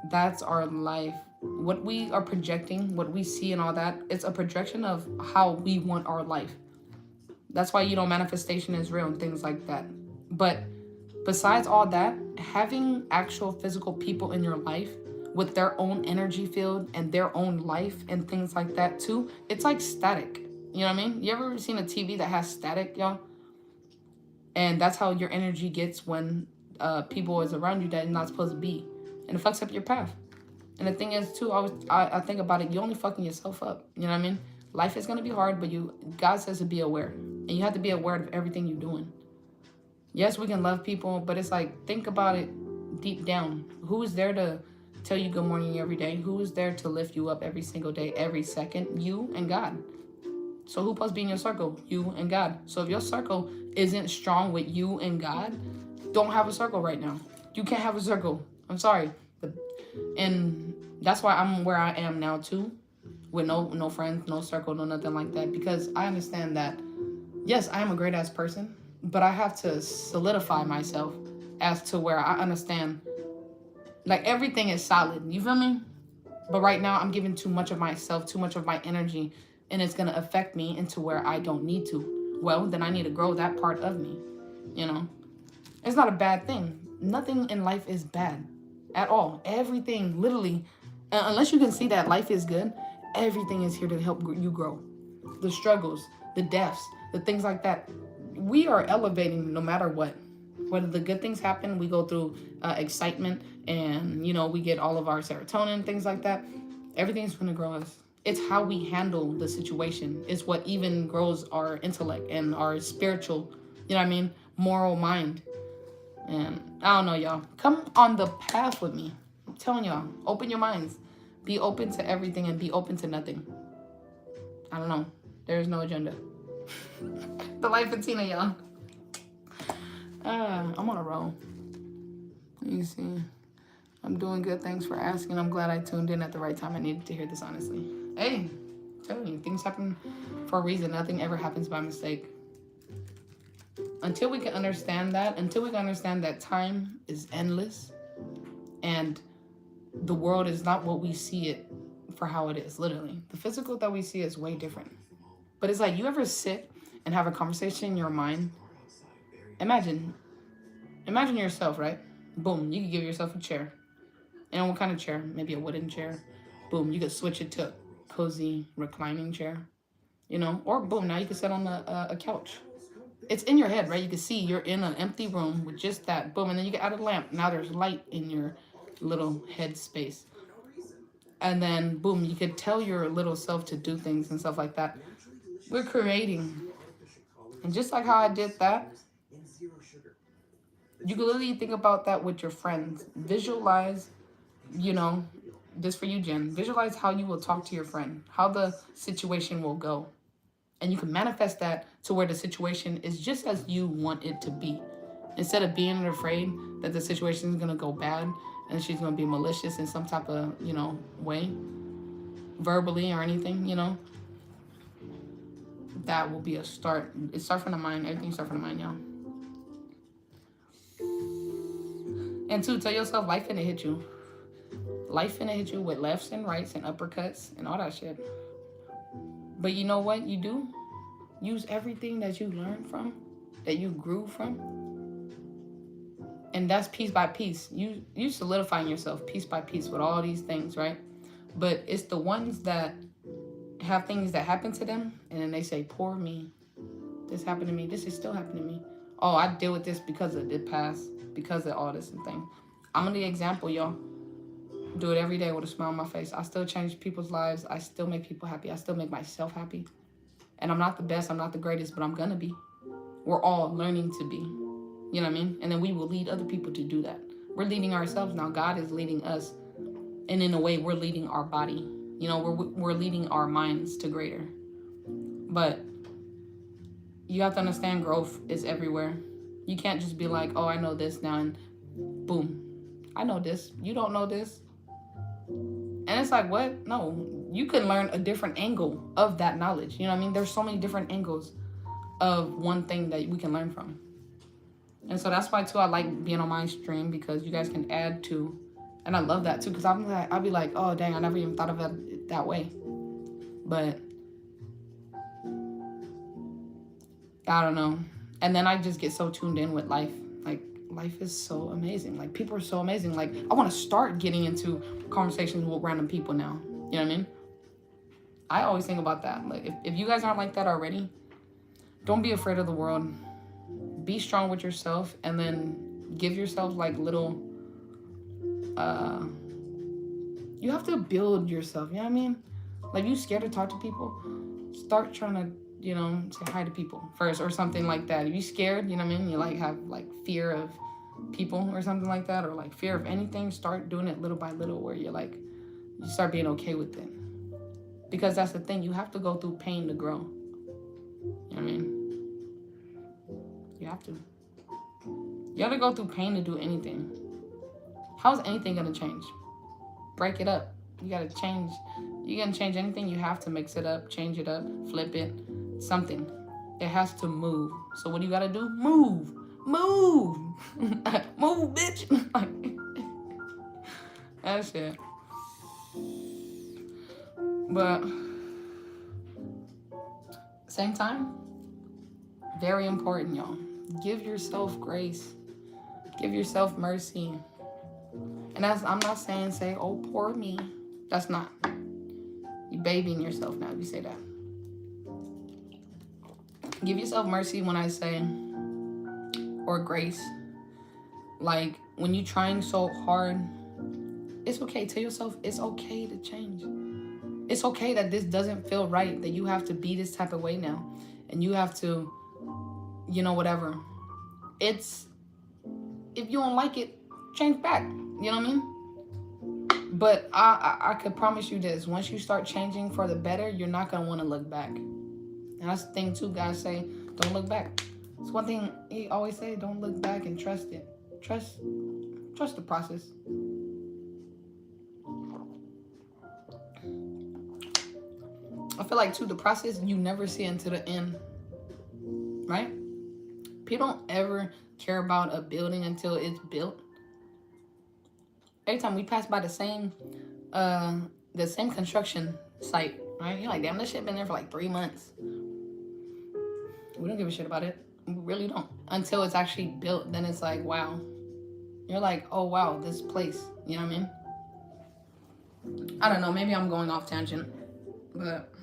That's our life. What we are projecting, what we see and all that, it's a projection of how we want our life. That's why, manifestation is real and things like that. But besides all that, having actual physical people in your life with their own energy field and their own life and things like that too, it's like static. You know what I mean? You ever seen a TV that has static, y'all? And that's how your energy gets when people is around you that you're not supposed to be. And it fucks up your path. And the thing is, too, I think about it, you're only fucking yourself up. You know what I mean? Life is going to be hard, but God says to be aware. And you have to be aware of everything you're doing. Yes, we can love people, but it's like, think about it deep down. Who is there to tell you good morning every day? Who is there to lift you up every single day, every second? You and God. So who's supposed to be in your circle? You and God. So if your circle isn't strong with you and God, don't have a circle right now. You can't have a circle. I'm sorry. And that's why I'm where I am now too. With no friends, no circle, no nothing like that. Because I understand that, yes, I am a great ass person, but I have to solidify myself as to where I understand, like, everything is solid. You feel me? But right now I'm giving too much of myself, too much of my energy, and it's going to affect me into where I don't need to. Well, then I need to grow that part of me. It's not a bad thing. Nothing in life is bad at all. Everything, literally, unless you can see that life is good, everything is here to help you grow. The struggles, the deaths, the things like that. We are elevating no matter what. Whether the good things happen, we go through excitement and, we get all of our serotonin, things like that. Everything's going to grow us. It's how we handle the situation. It's what even grows our intellect and our spiritual, moral mind. And I don't know, y'all. Come on the path with me. I'm telling y'all, open your minds. Be open to everything and be open to nothing. I don't know. There is no agenda. The life of Tina, y'all. I'm on a roll. Let me see. I'm doing good. Thanks for asking. I'm glad I tuned in at the right time. I needed to hear this, honestly. Hey, I'm telling you, things happen for a reason. Nothing ever happens by mistake. Until we can understand that time is endless and the world is not what we see it for how it is, literally. The physical that we see is way different. But it's like, you ever sit and have a conversation in your mind? Imagine yourself, right? Boom, you could give yourself a chair. And what kind of chair? Maybe a wooden chair. Boom, you could switch it to a cozy reclining chair. Or boom, now you can sit on a couch. It's in your head, right? You can see you're in an empty room with just that. Boom, and then you can add a lamp. Now there's light in your little head space. And then, boom, you could tell your little self to do things and stuff like that. We're creating. And just like how I did that, you can literally think about that with your friends. Visualize, this for you, Jen. Visualize how you will talk to your friend, how the situation will go. And you can manifest that to where the situation is just as you want it to be. Instead of being afraid that the situation is going to go bad and she's going to be malicious in some type of, way, verbally or anything, that will be a start. It starts from the mind. Everything starts from the mind, y'all. And two, tell yourself life finna hit you. Life finna hit you with lefts and rights and uppercuts and all that shit. But you know what you do? Use everything that you learned from, that you grew from, And that's piece by piece. You solidifying yourself piece by piece with all these things, right? But it's the ones that have things that happen to them, and then they say, poor me. This happened to me. This is still happening to me. Oh, I deal with this because of the past, because of all this and thing. I'm the example, y'all. Do it every day with a smile on my face. I still change people's lives. I still make people happy. I still make myself happy. And I'm not the best. I'm not the greatest, but I'm going to be. We're all learning to be. You know what I mean? And then we will lead other people to do that. We're leading ourselves now. God is leading us. And in a way, we're leading our body. You know, we're leading our minds to greater. But you have to understand growth is everywhere. You can't just be like, oh, I know this now, and boom. I know this. You don't know this. And it's like, what? No, you can learn a different angle of that knowledge. You know what I mean? There's so many different angles of one thing that we can learn from. And so that's why, too, I like being on my stream, because you guys can add to. And I love that, too, because I'll be like, oh, dang, I never even thought of it that way. But I don't know. And then I just get so tuned in with life. Like, life is so amazing. Like, people are so amazing. Like, I want to start getting into conversations with random people now. You know what I mean? I always think about that. Like, if you guys aren't like that already, don't be afraid of the world. Be strong with yourself, and then give yourself, like, little... you have to build yourself. You know what I mean? Like, you scared to talk to people? Start trying to, you know, say hi to people first or something like that. If you scared, you know what I mean? You, like, have, like, fear of people or something like that, or, like, fear of anything, start doing it little by little, where you're, like, you start being okay with it. Because that's the thing. You have to go through pain to grow. You know what I mean? You have to. You have to go through pain to do anything. How's anything going to change? Break it up. You got to change. You're going to change anything, you have to mix it up, change it up, flip it, something. It has to move. So what do you got to do? Move. Move. Move, bitch. That shit. But same time, very important, y'all. Give yourself grace. Give yourself mercy. And I'm not saying say, oh, poor me. That's not. You babying yourself now if you say that. Give yourself mercy when I say, or grace. Like, when you're trying so hard, it's okay. Tell yourself it's okay to change. It's okay that this doesn't feel right, that you have to be this type of way now. And you have to, you know, whatever. It's, if you don't like it, change back. You know what I mean? But I could promise you this. Once you start changing for the better, you're not going to want to look back. And that's the thing, too. Guys say, don't look back. It's one thing he always say, don't look back and trust it. Trust the process. I feel like, too, the process, you never see until the end. Right? People don't ever care about a building until it's built. Every time we pass by the same construction site, right? You're like, damn, this shit been there for like 3 months. We don't give a shit about it. We really don't. Until it's actually built, then it's like, wow. You're like, oh, wow, this place. You know what I mean? I don't know. Maybe I'm going off tangent. But,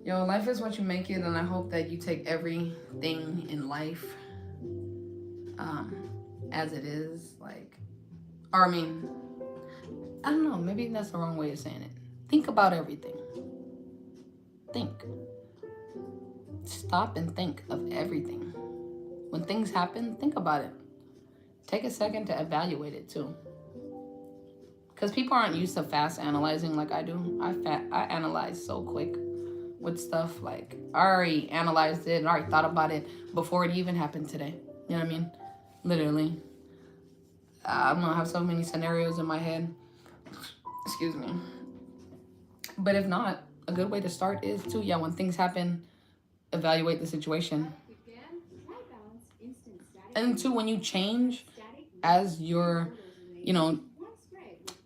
yo, life is what you make it. And I hope that you take everything in life as it is. Like, or I mean, I don't know. Maybe that's the wrong way of saying it. Think about everything. Think. Stop and think of everything. When things happen, think about it. Take a second to evaluate it too. Because people aren't used to fast analyzing like I do. I analyze so quick with stuff. Like, I already analyzed it and already thought about it before it even happened today. You know what I mean? Literally. I'm going to have so many scenarios in my head. Excuse me. But if not, a good way to start is to, when things happen, evaluate the situation. And two, when you change as you're,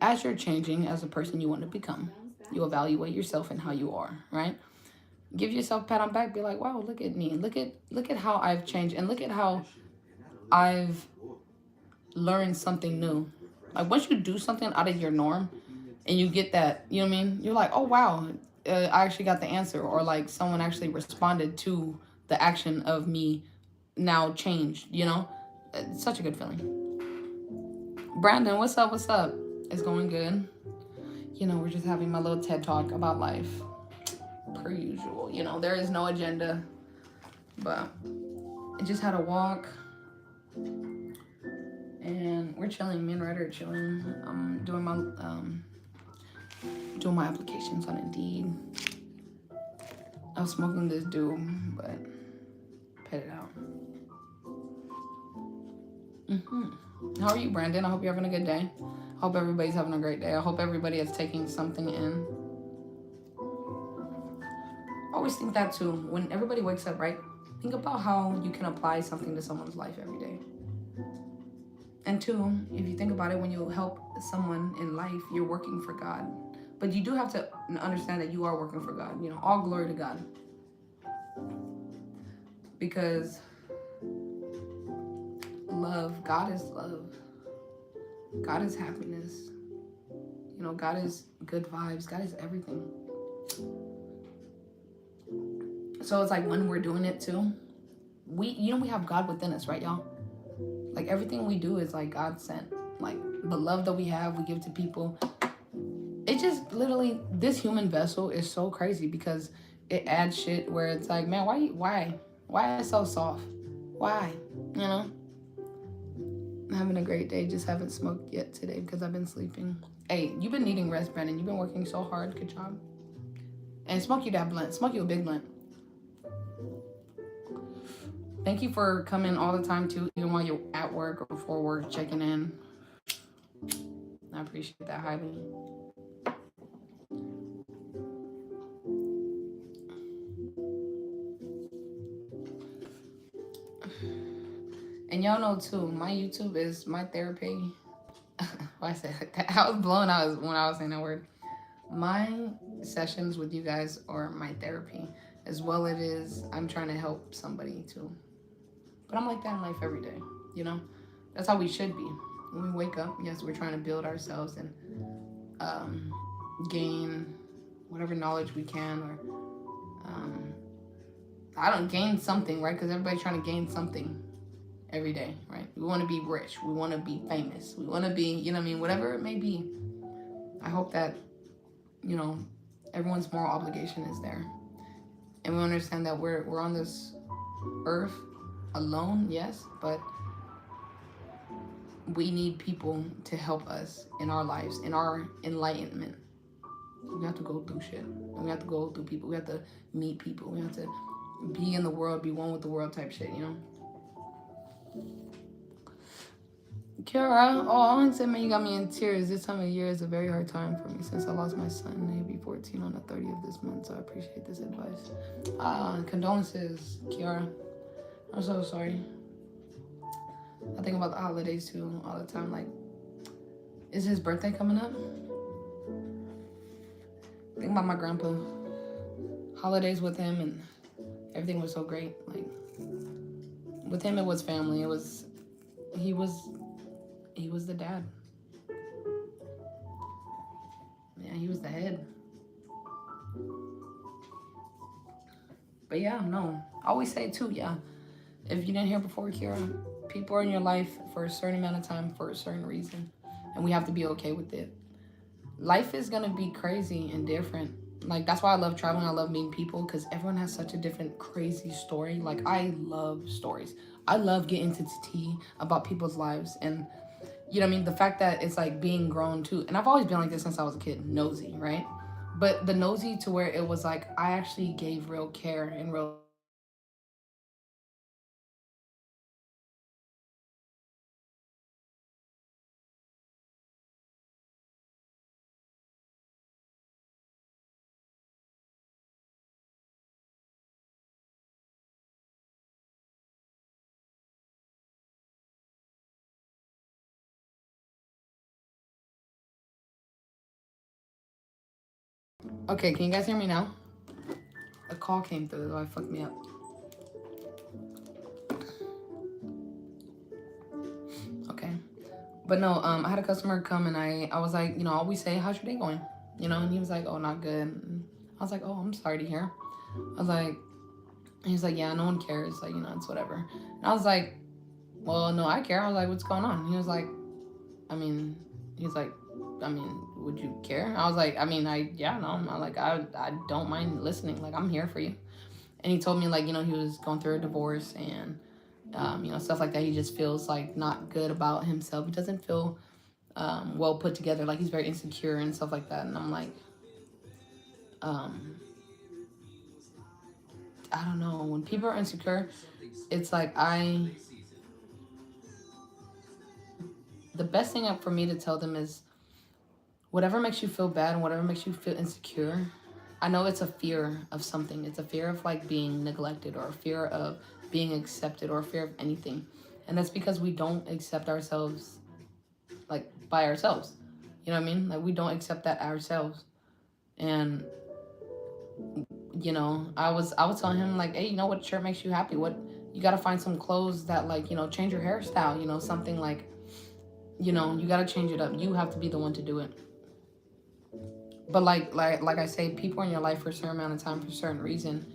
as you're changing as a person you want to become, you evaluate yourself and how you are, right? Give yourself a pat on the back. Be like, wow, look at me. Look at how I've changed. And look at how I've learned something new. Like once you do something out of your norm and you get that, you know what I mean? You're like, oh wow, I actually got the answer, or like someone actually responded to the action of me now changed, you know? It's such a good feeling. Brandon, what's up? What's up? It's going good. You know, we're just having my little TED talk about life. Per usual, you know, there is no agenda, but I just had a walk and we're chilling. Me and Ryder are chilling. I'm doing my applications on Indeed. I was smoking this dude, but pet it out. How are you, Brandon? I hope you're having a good day. I hope everybody's having a great day. I hope everybody is taking something in. I always think that too. When everybody wakes up, right? Think about how you can apply something to someone's life every day. And two, if you think about it, when you help someone in life, you're working for God. But you do have to understand that you are working for God. You know, all glory to God. Because love, God is love. God is happiness. You know, God is good vibes. God is everything. So it's like when we're doing it too, we have God within us, right, y'all? Like everything we do is like God sent. Like the love that we have, we give to people. It just literally, this human vessel is so crazy because it adds shit where it's like, man, why is it so soft? Why? You know? I'm having a great day. Just haven't smoked yet today because I've been sleeping. Hey, you've been needing rest, Brandon. You've been working so hard. Good job. And smoke you that blunt. Smoke you a big blunt. Thank you for coming all the time too, even while you're at work or before work, checking in. I appreciate that highly. And y'all know too, my YouTube is my therapy. Why I said that? I was blown out when I was saying that word. My sessions with you guys are my therapy, as well it is I'm trying to help somebody too. But I'm like that in life every day, you know? That's how we should be. When we wake up, yes, we're trying to build ourselves and gain whatever knowledge we can, or I don't gain something, right? Because everybody's trying to gain something every day, right? We want to be rich. We want to be famous. We want to be, you know what I mean? Whatever it may be. I hope that, you know, everyone's moral obligation is there. And we understand that we're on this earth alone, yes, but we need people to help us in our lives, in our enlightenment. We have to go through shit. And we have to go through people. We have to meet people. We have to be in the world, be one with the world type shit, you know? Kara, oh, I said, man, you got me in tears. This time of year is a very hard time for me since I lost my son. He'll be 14 on the 30th of this month, so I appreciate this advice. Condolences, Kiara. I'm so sorry. I think about the holidays too all the time. Like, is his birthday coming up? Think about my grandpa. Holidays with him and everything was so great. Like, with him it was family. He was the dad. Yeah, he was the head. But yeah, no. I always say too, yeah. If you didn't hear before, Kira, people are in your life for a certain amount of time for a certain reason. And we have to be okay with it. Life is going to be crazy and different. Like, that's why I love traveling. I love meeting people because everyone has such a different crazy story. Like, I love stories. I love getting to tea about people's lives. And, you know what I mean? The fact that it's like being grown too. And I've always been like this since I was a kid. Nosy, right? But the nosy to where it was like I actually gave real care and real... Okay, can you guys hear me now? A call came through, so it fucked me up. But no, I had a customer come and I was like, you know, I always say, how's your day going? You know, and he was like, oh, not good. And I was like, oh, I'm sorry to hear. I was like, he was like, yeah, no one cares. Like, you know, it's whatever. And I was like, well, no, I care. I was like, what's going on? He was like, would you care? I was like, I don't mind listening. Like, I'm here for you. And he told me, like, you know, he was going through a divorce and, you know, stuff like that. He just feels like not good about himself. He doesn't feel well put together. Like, he's very insecure and stuff like that. And I'm like, I don't know. When people are insecure, it's like the best thing for me to tell them is whatever makes you feel bad and whatever makes you feel insecure, I know it's a fear of something. It's a fear of like being neglected or a fear of being accepted or a fear of anything. And that's because we don't accept ourselves like by ourselves. You know what I mean? Like we don't accept that ourselves. And you know, I was telling him like, hey, you know what shirt makes you happy? What you gotta find some clothes that like, you know, change your hairstyle, you know, something like, you know, you gotta change it up. You have to be the one to do it. But like I say, people in your life for a certain amount of time for a certain reason.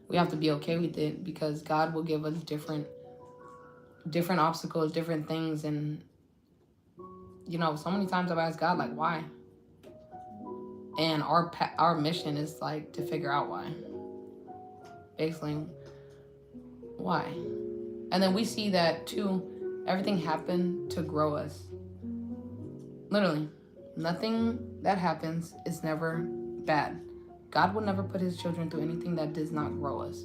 We have to be okay with it because God will give us different obstacles, different things, and you know, so many times I've asked God like, why? And our mission is like to figure out why. Basically, why? And then we see that too. Everything happened to grow us. Literally, nothing that happens is never bad. God will never put his children through anything that does not grow us.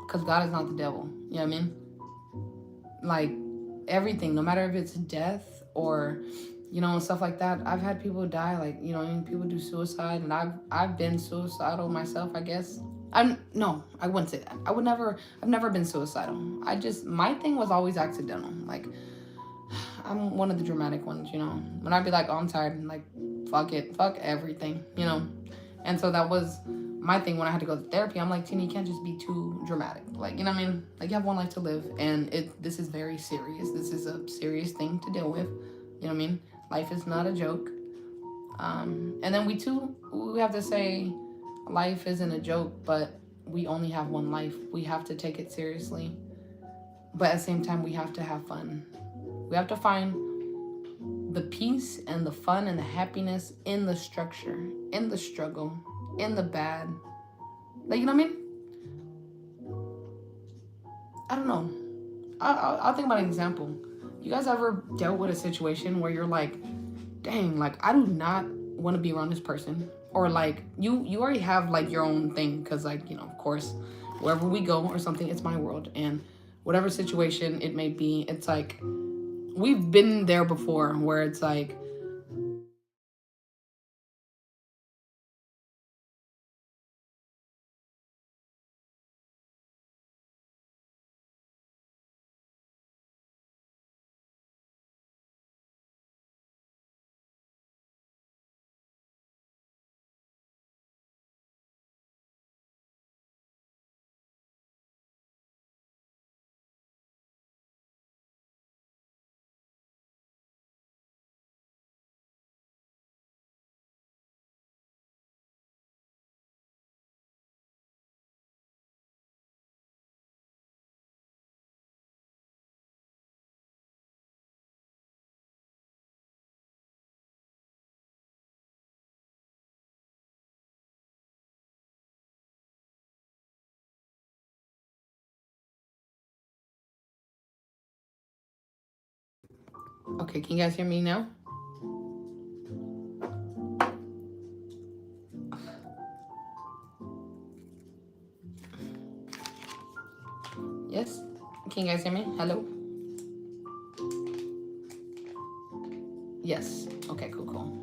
Because God is not the devil. You know what I mean? Like, everything, no matter if it's death or, you know, stuff like that. I've had people die, like, you know, people do suicide, and I've been suicidal myself, I guess. I wouldn't say that. I've never been suicidal. My thing was always accidental. Like, I'm one of the dramatic ones, you know. When I'd be like, oh, I'm tired, and like, fuck it, fuck everything, you know. And so that was my thing when I had to go to therapy. I'm like, Tina, you can't just be too dramatic. Like, you know what I mean? Like, you have one life to live, and this is very serious. This is a serious thing to deal with. You know what I mean? Life is not a joke. And then we have to say life isn't a joke, but we only have one life. We have to take it seriously. But at the same time, we have to have fun. We have to find the peace and the fun and the happiness in the structure, in the struggle, in the bad. Like, you know what I mean? I don't know. I'll think about an example. You guys ever dealt with a situation where you're like, dang, like, I do not want to be around this person? Or like, you already have like your own thing, because like, you know, of course, wherever we go or something, it's my world. And whatever situation it may be, it's like, we've been there before where it's like, okay, can you guys hear me now? Yes? Can you guys hear me? Hello? Yes. Okay, cool. All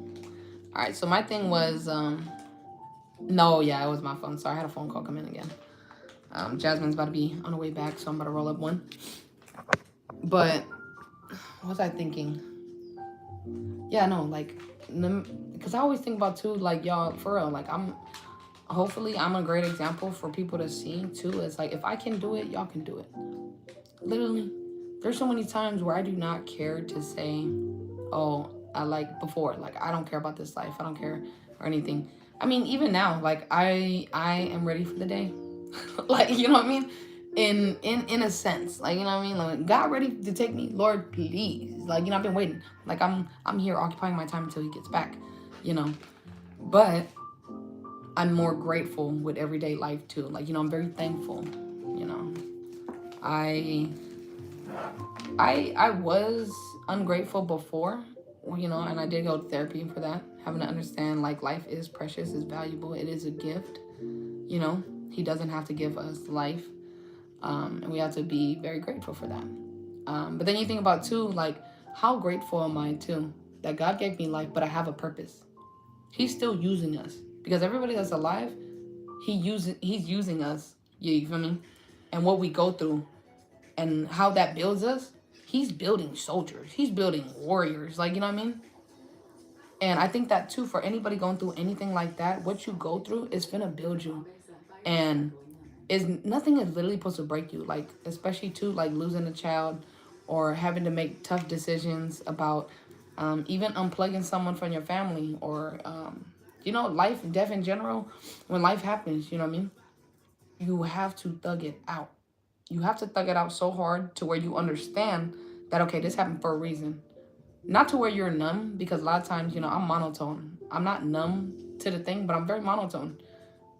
right, so my thing was, no, yeah, it was my phone. Sorry, I had a phone call come in again. Jasmine's about to be on the way back, so I'm about to roll up one. But what was I thinking? Yeah, no, like, because I always think about, too, like, y'all, for real, like, hopefully I'm a great example for people to see, too. It's like, if I can do it, y'all can do it. Literally, there's so many times where I do not care to say, oh, I like before, like, I don't care about this life. I don't care or anything. I mean, even now, like, I am ready for the day. Like, you know what I mean? In a sense, like, you know what I mean? Like, God ready to take me, Lord, please. Like, you know, I've been waiting. Like, I'm here occupying my time until he gets back, you know. But I'm more grateful with everyday life too. Like, you know, I'm very thankful, you know. I was ungrateful before, you know, and I did go to therapy for that, having to understand, like, life is precious, is valuable, it is a gift, you know. He doesn't have to give us life, and we have to be very grateful for that. But then you think about too, like, how grateful am I too that God gave me life, but I have a purpose. He's still using us, because everybody that's alive, he's using us. You feel me? And what we go through, and how that builds us. He's building soldiers. He's building warriors. Like, you know what I mean? And I think that too, for anybody going through anything like that, what you go through is finna build you. And nothing is literally supposed to break you. Like, especially too, like losing a child, or having to make tough decisions about even unplugging someone from your family, or you know, life, death in general. When life happens, you know what I mean? You have to thug it out. You have to thug it out so hard to where you understand that, okay, this happened for a reason. Not to where you're numb, because a lot of times, you know, I'm monotone. I'm not numb to the thing, but I'm very monotone.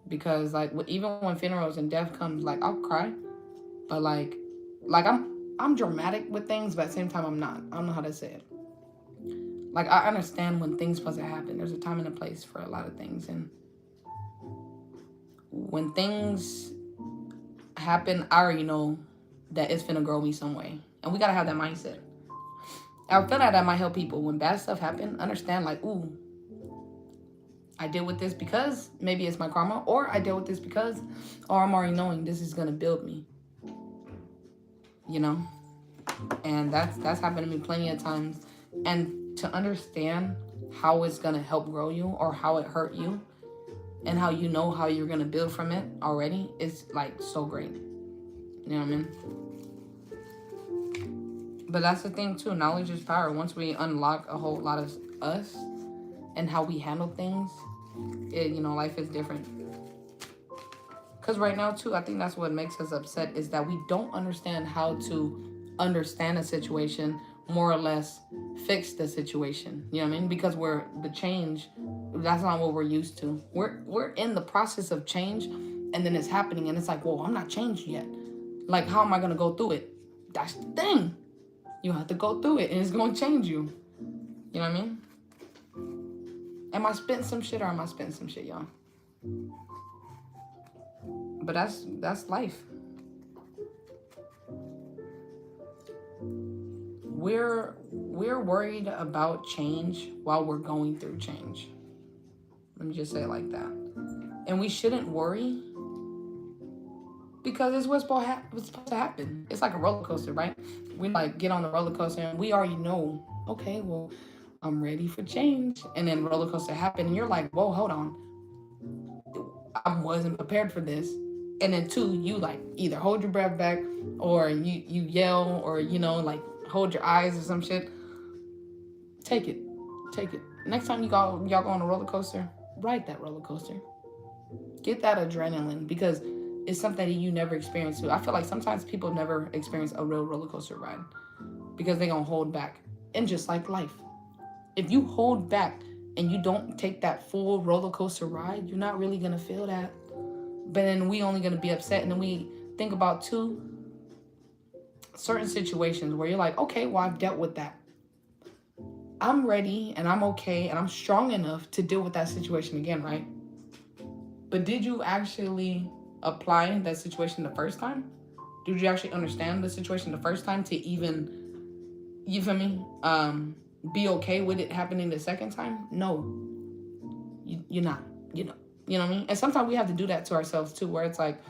Because, like, even when funerals and death comes, like, I'll cry. But, like I'm dramatic with things, but at the same time, I'm not. I don't know how to say it. Like, I understand when things supposed to happen. There's a time and a place for a lot of things. And when things happen, I already know that it's finna grow me some way. And we gotta have that mindset. I feel like that might help people. When bad stuff happen, understand, like, ooh, I deal with this because maybe it's my karma, or I deal with this because, or I'm already knowing this is gonna build me. You know? And that's happened to me plenty of times. And to understand how it's gonna help grow you, or how it hurt you, and how you know how you're gonna build from it already, is like so great. You know what I mean? But that's the thing too, knowledge is power. Once we unlock a whole lot of us and how we handle things, you know, life is different. Because right now too, I think that's what makes us upset, is that we don't understand how to understand a situation, more or less fix the situation. You know what I mean? Because the change, that's not what we're used to. We're in the process of change, and then it's happening, and it's like, whoa, I'm not changed yet. Like, how am I gonna go through it? That's the thing. You have to go through it, and it's gonna change you. You know what I mean? Am I spitting some shit, or am I spitting some shit, y'all? But that's life. We're worried about change while we're going through change. Let me just say it like that. And we shouldn't worry, because it's what's supposed to happen. It's like a roller coaster, right? We like get on the roller coaster and we already know, okay, well, I'm ready for change. And then roller coaster happened and you're like, whoa, hold on. I wasn't prepared for this. And then two, you like either hold your breath back, or you yell, or, you know, like hold your eyes or some shit. Take it. Next time y'all go on a roller coaster, ride that roller coaster. Get that adrenaline, because it's something that you never experienced. I feel like sometimes people never experience a real roller coaster ride because they're gonna hold back. And just like life, if you hold back and you don't take that full roller coaster ride, you're not really gonna feel that. But then we only gonna be upset. And then we think about too, certain situations where you're like, okay, well, I've dealt with that. I'm ready and I'm okay and I'm strong enough to deal with that situation again, right? But did you actually apply that situation the first time? Did you actually understand the situation the first time to even, you feel me, be okay with it happening the second time? No, you're not, you know what I mean? And sometimes we have to do that to ourselves too, where it's like,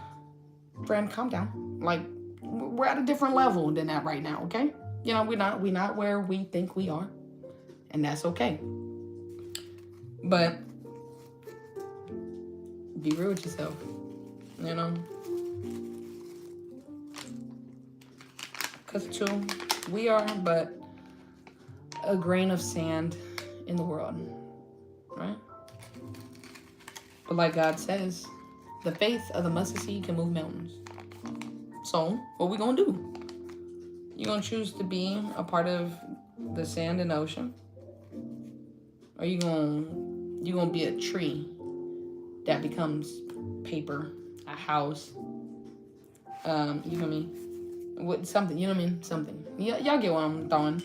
friend, calm down. Like, we're at a different level than that right now, okay? You know, we're not where we think we are, and that's okay. But be real with yourself, you know? Because too, we are, but a grain of sand in the world, right? But like God says, the faith of the mustard seed can move mountains. So, what we gonna do? You gonna choose to be a part of the sand and ocean? Or you gonna be a tree that becomes paper, a house, you feel me? With something, you know what I mean? Something. Y'all get what I'm throwing.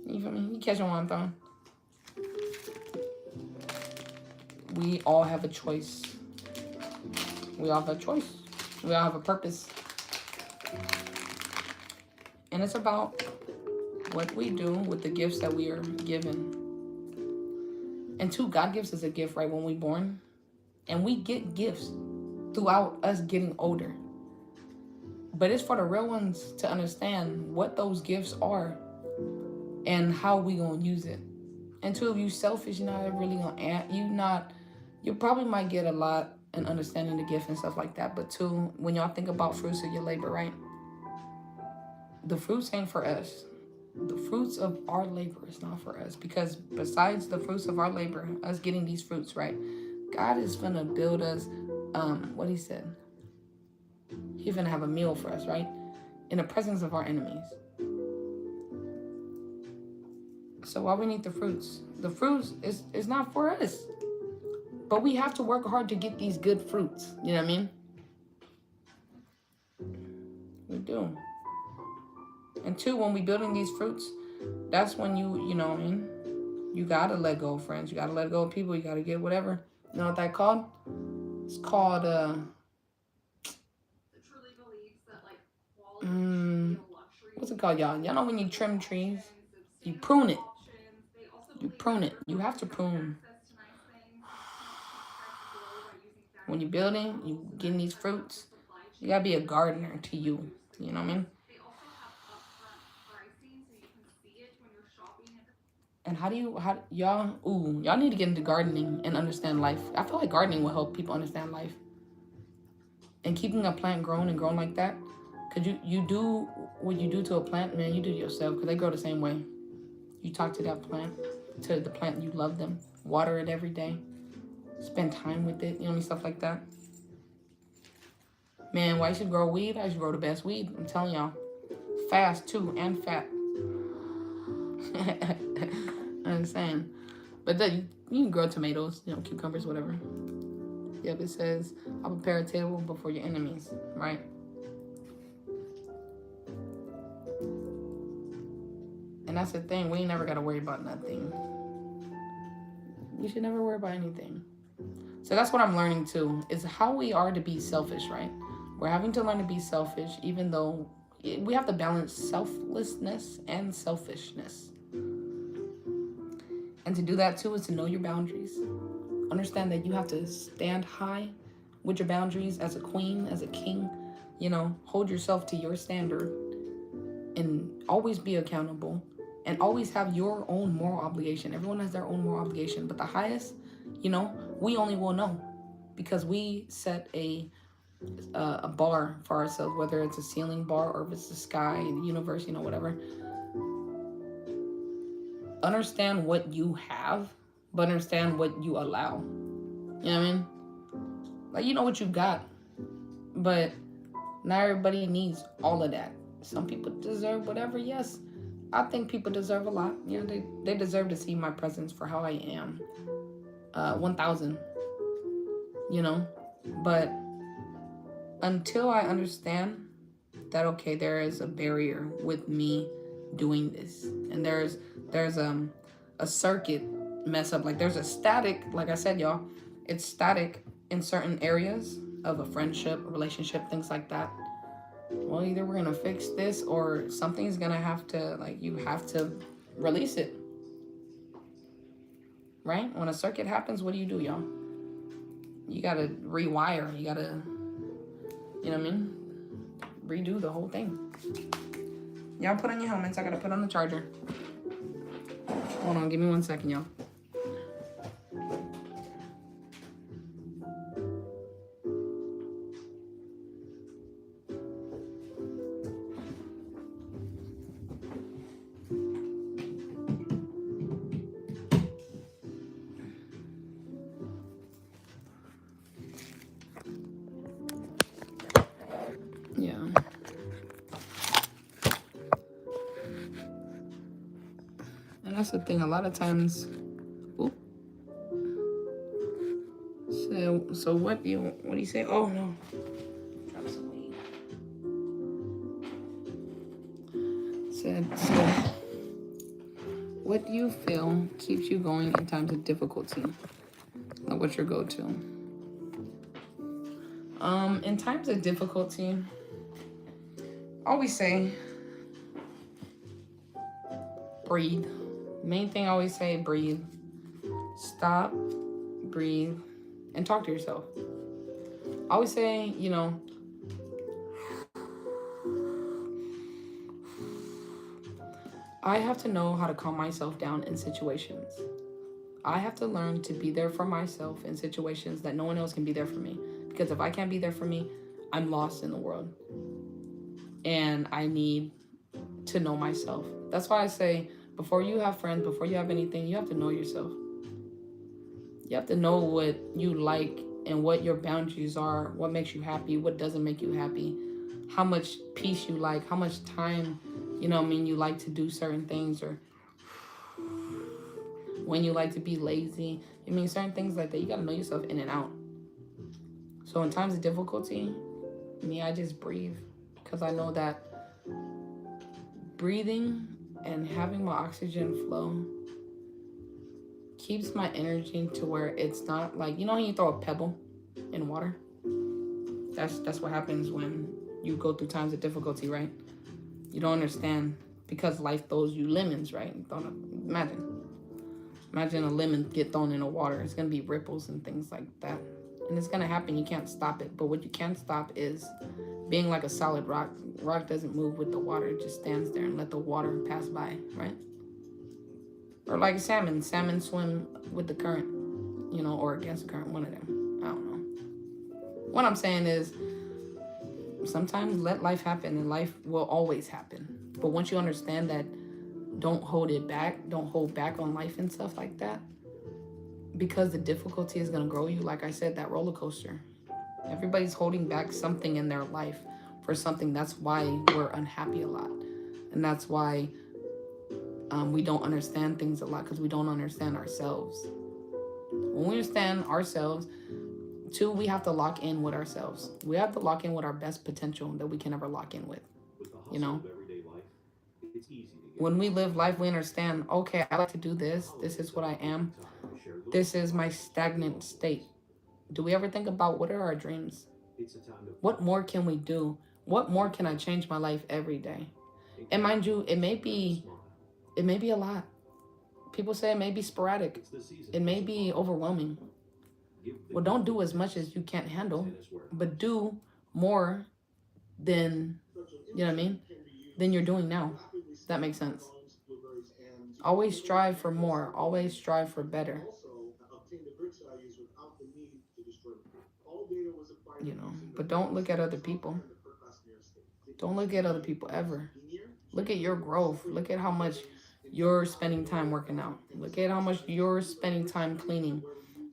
You feel me? You catching what I'm throwing? We all have a choice. We all have a choice. We all have a purpose. And it's about what we do with the gifts that we are given. And two, God gives us a gift right when we're born. And we get gifts throughout us getting older. But it's for the real ones to understand what those gifts are and how we gonna use it. And two, if you selfish, you're not really gonna you probably might get a lot in understanding the gift and stuff like that. But two, when y'all think about fruits of your labor, right? The fruits ain't for us. The fruits of our labor is not for us. Because besides the fruits of our labor, us getting these fruits, right? God is gonna build us, what he said. He's gonna have a meal for us, right? In the presence of our enemies. So why we need the fruits? The fruits is not for us. But we have to work hard to get these good fruits. You know what I mean? We do. And two, when we building these fruits, that's when you know what I mean? You gotta let go of friends. You gotta let go of people. You gotta get whatever. You know what that called? It's called, what's it called, y'all? Y'all know when you trim trees? You prune it. You prune it. You have to prune. When you're building, you getting these fruits, you gotta be a gardener to you. You know what I mean? And y'all need to get into gardening and understand life. I feel like gardening will help people understand life. And keeping a plant grown and grown like that, cause you do what you do to a plant, man, you do to yourself, cause they grow the same way. You talk to that plant, to the plant, you love them, water it every day, spend time with it, you know what I mean, stuff like that. Man, why you should grow weed? I should grow the best weed. I'm telling y'all, fast too and fat. I'm saying, but then you can grow tomatoes, you know, cucumbers, whatever. Yep, it says, I'll prepare a table before your enemies, right? And that's the thing, we ain't never got to worry about nothing. We should never worry about anything. So that's what I'm learning too, is how we are to be selfish, right? We're having to learn to be selfish, even though we have to balance selflessness and selfishness. And to do that too is to know your boundaries. Understand that you have to stand high with your boundaries as a queen, as a king. You know, hold yourself to your standard and always be accountable and always have your own moral obligation. Everyone has their own moral obligation, but the highest, you know, we only will know because we set a bar for ourselves, whether it's a ceiling bar or if it's the sky, the universe, you know, whatever. Understand what you have, but understand what you allow. You know what I mean? Like, you know what you got, but not everybody needs all of that. Some people deserve whatever. Yes, I think people deserve a lot. You know, they deserve to see my presence for how I am. 1,000. You know, but until I understand that, okay, there is a barrier with me doing this, and there's a circuit mess up, like there's a static, like I said, y'all, it's static in certain areas of a friendship, a relationship, things like that. Well, either we're gonna fix this or something's gonna have to, like, you have to release it, right? When a circuit happens, what do, y'all? You gotta rewire, you gotta, you know what I mean, redo the whole thing. Y'all put on your helmets. I gotta put on the charger. Hold on, give me 1 second, y'all. And that's the thing. A lot of times, oop. So what do you say? Oh no, drop some weed. Said so. What do you feel keeps you going in times of difficulty? Like what's your go-to? In times of difficulty, I always say breathe. Main thing I always say, breathe. Stop, breathe, and talk to yourself. I always say, you know, I have to know how to calm myself down in situations. I have to learn to be there for myself in situations that no one else can be there for me. Because if I can't be there for me, I'm lost in the world. And I need to know myself. That's why I say, before you have friends, before you have anything, you have to know yourself. You have to know what you like and what your boundaries are, what makes you happy, what doesn't make you happy, how much peace you like, how much time, you know what I mean, you like to do certain things, or when you like to be lazy. I mean, certain things like that, you got to know yourself in and out. So in times of difficulty, I just breathe, because I know that breathing and having my oxygen flow keeps my energy to where it's not like, you know how you throw a pebble in water? That's what happens when you go through times of difficulty, right? You don't understand, because life throws you lemons, right? Imagine a lemon get thrown in the water. It's gonna be ripples and things like that. And it's gonna happen, you can't stop it. But what you can stop is being like a solid rock. Rock doesn't move with the water, it just stands there and let the water pass by, right? Or like a salmon. Salmon swim with the current, you know, or against the current, one of them. I don't know. What I'm saying is, sometimes let life happen, and life will always happen. But once you understand that, don't hold it back. Don't hold back on life and stuff like that. Because the difficulty is going to grow you. Like I said, that roller coaster. Everybody's holding back something in their life for something. That's why we're unhappy a lot. And that's why we don't understand things a lot, because we don't understand ourselves. When we understand ourselves, two, we have to lock in with ourselves. We have to lock in with our best potential that we can ever lock in with. You know? When we live life, we understand, okay, I like to do this. This is what I am. This is my stagnant state. Do we ever think about what are our dreams? What more can we do? What more can I change my life every day? And mind you, it may be a lot. People say it may be sporadic. It may be overwhelming. Well, don't do as much as you can't handle, but do more than, you know what I mean, than you're doing now. That makes sense. Always strive for more. Always strive for better. You know, but don't look at other people. Don't look at other people ever. Look at your growth. Look at how much you're spending time working out. Look at how much you're spending time cleaning,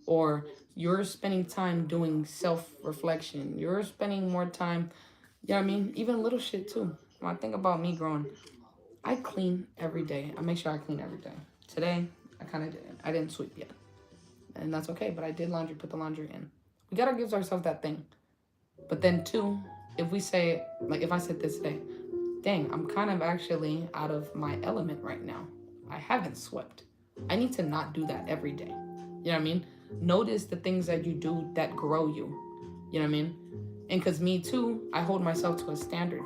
or you're spending time doing self-reflection. You're spending more time, you know what I mean? Even little shit too. When I think about me growing, I clean every day. I make sure I clean every day. Today, I kind of didn't. I didn't sweep yet. And that's okay, but I did laundry, put the laundry in. We gotta give ourselves that thing. But then two, if we say, like if I said this today, dang, I'm kind of actually out of my element right now. I haven't swept. I need to not do that every day. You know what I mean? Notice the things that you do that grow you. You know what I mean? And because me too, I hold myself to a standard.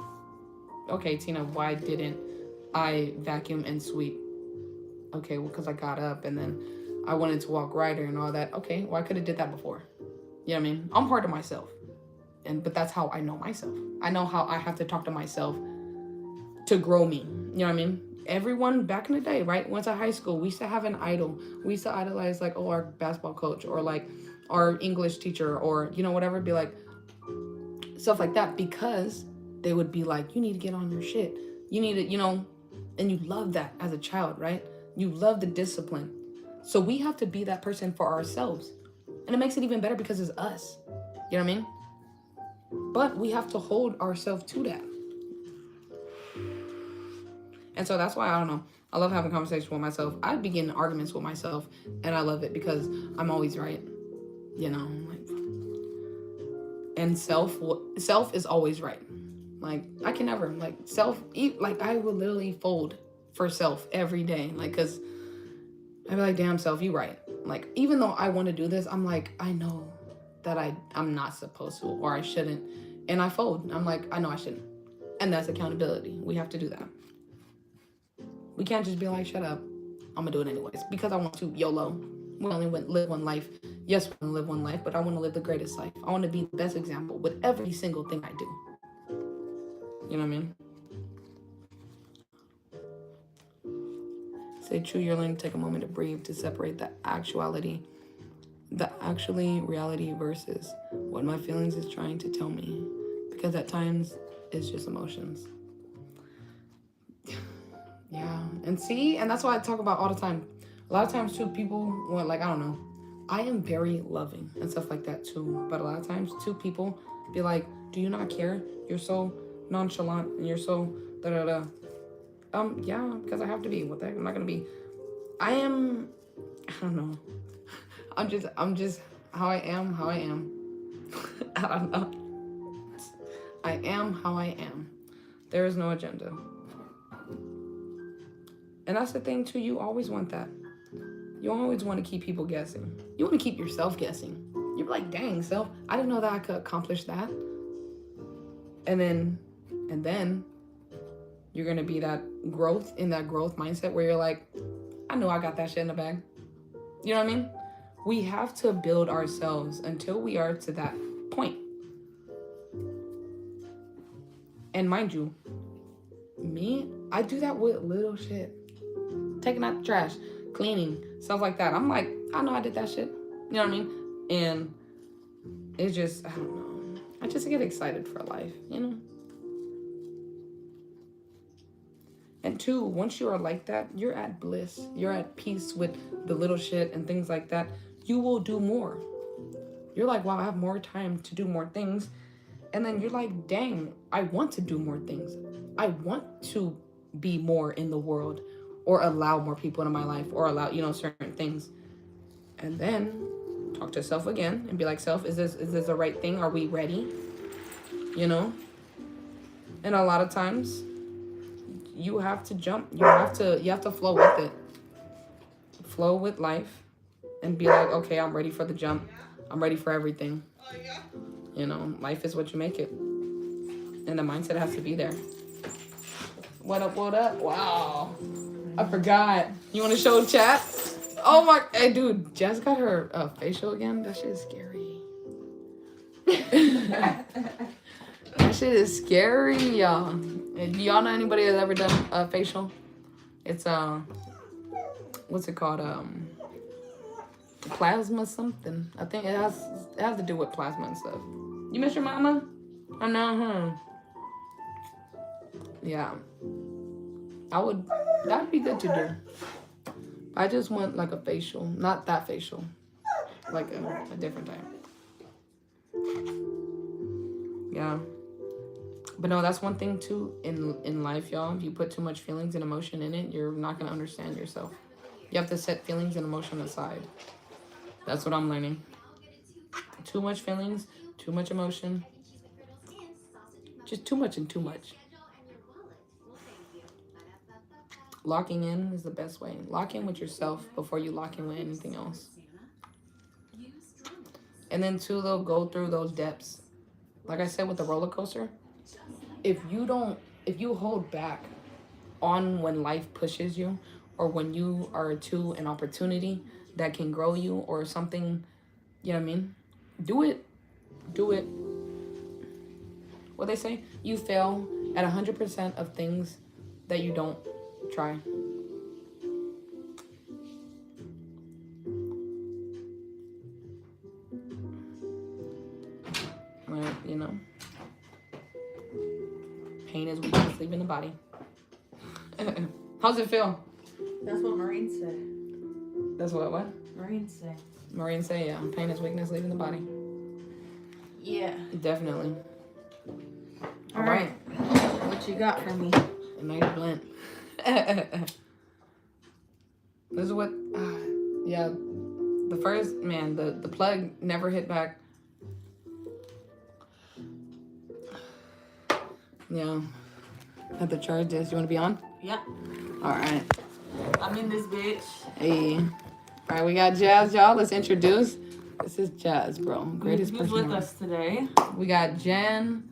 Okay, Tina, why didn't I vacuum and sweep? Okay, well, because I got up and then I wanted to walk rider and all that. Okay, well, I could have did that before. You know what I mean? I'm hard to myself. But that's how I know myself. I know how I have to talk to myself to grow me. You know what I mean? Everyone back in the day, right? Went to high school. We used to have an idol. We used to idolize like, oh, our basketball coach, or like our English teacher, or, you know, whatever. Be like, stuff like that, because they would be like, you need to get on your shit. You need to, you know, and you love that as a child, right? You love the discipline. So we have to be that person for ourselves. And it makes it even better because it's us. You know what I mean? But we have to hold ourselves to that. And so that's why, I don't know, I love having conversations with myself. I begin arguments with myself, and I love it because I'm always right. You know, like, and self is always right. Like, I can never, like, I would literally fold for self every day. Like, because I'd be like, damn, self, you right. Like, even though I want to do this, I'm like, I know that I'm not supposed to, or I shouldn't. And I fold. I'm like, I know I shouldn't. And that's accountability. We have to do that. We can't just be like, shut up, I'm gonna do it anyways because I want to. YOLO. We only live one life. Yes, we only live one life, but I want to live the greatest life. I want to be the best example with every single thing I do. You know what I mean? Say true, you're learning to take a moment to breathe, to separate the reality versus what my feelings is trying to tell me. Because at times, it's just emotions. Yeah, and that's what I talk about all the time. A lot of times too, people want, like, I don't know, I am very loving and stuff like that too. But a lot of times too, people be like, do you not care? You're so nonchalant and you're so da-da-da. Yeah, because I have to be. What the heck? I'm not gonna be. I don't know. I'm just how I am. I don't know. I am how I am. There is no agenda. And that's the thing too, you always want that. You always want to keep people guessing. You want to keep yourself guessing. You're like, dang, self, I didn't know that I could accomplish that. And then you're going to be in that growth mindset where you're like, I know I got that shit in the bag. You know what I mean? We have to build ourselves until we are to that point. And mind you, me, I do that with little shit. Taking out the trash, cleaning, stuff like that. I'm like, I know I did that shit. You know what I mean? And it's just, I don't know. I just get excited for life, you know? And two, once you are like that, you're at bliss. You're at peace with the little shit and things like that. You will do more. You're like, wow, I have more time to do more things. And then you're like, dang, I want to do more things. I want to be more in the world, or allow more people into my life, or allow, certain things. And then talk to self again and be like, self, is this the right thing? Are we ready? And a lot of times you have to jump. You have to flow with it. Flow with life and be like, okay, I'm ready for the jump. I'm ready for everything. Life is what you make it. And the mindset has to be there. What up? Wow. I forgot. You want to show chat? Oh my, hey dude, Jess got her facial again. That shit is scary. That shit is scary, y'all. Do y'all know anybody that's ever done a facial? It's what's it called? Plasma something. I think it has to do with plasma and stuff. You miss your mama? Oh no, Yeah. That'd be good to do. I just want like a facial, not that facial, like a different type. Yeah. But no, that's one thing too in life, y'all. If you put too much feelings and emotion in it, you're not gonna understand yourself. You have to set feelings and emotion aside. That's what I'm learning. Too much feelings, too much emotion. Just too much and too much. Locking in is the best way. Lock in with yourself before you lock in with anything else. And then two, they'll go through those depths. Like I said with the roller coaster, if you hold back on when life pushes you, or when you are to an opportunity that can grow you or something, you know what I mean? Do it. What they say? You fail at 100% of things that you don't try. Right, pain is weakness leaving the body. How's it feel? That's what Marines say. That's what? Marines say. Marines say, yeah, pain is weakness leaving the body. Yeah. Definitely. All right. What you got for me? A nice blend. This is what, yeah, the first, man, the plug never hit back. Yeah. Have to charge this. You want to be on? Yep. All right. I'm in this bitch. Hey. All right, we got Jazz, y'all. Let's introduce. This is Jazz, bro. Greatest Who's person with ever. us today? We got Jen.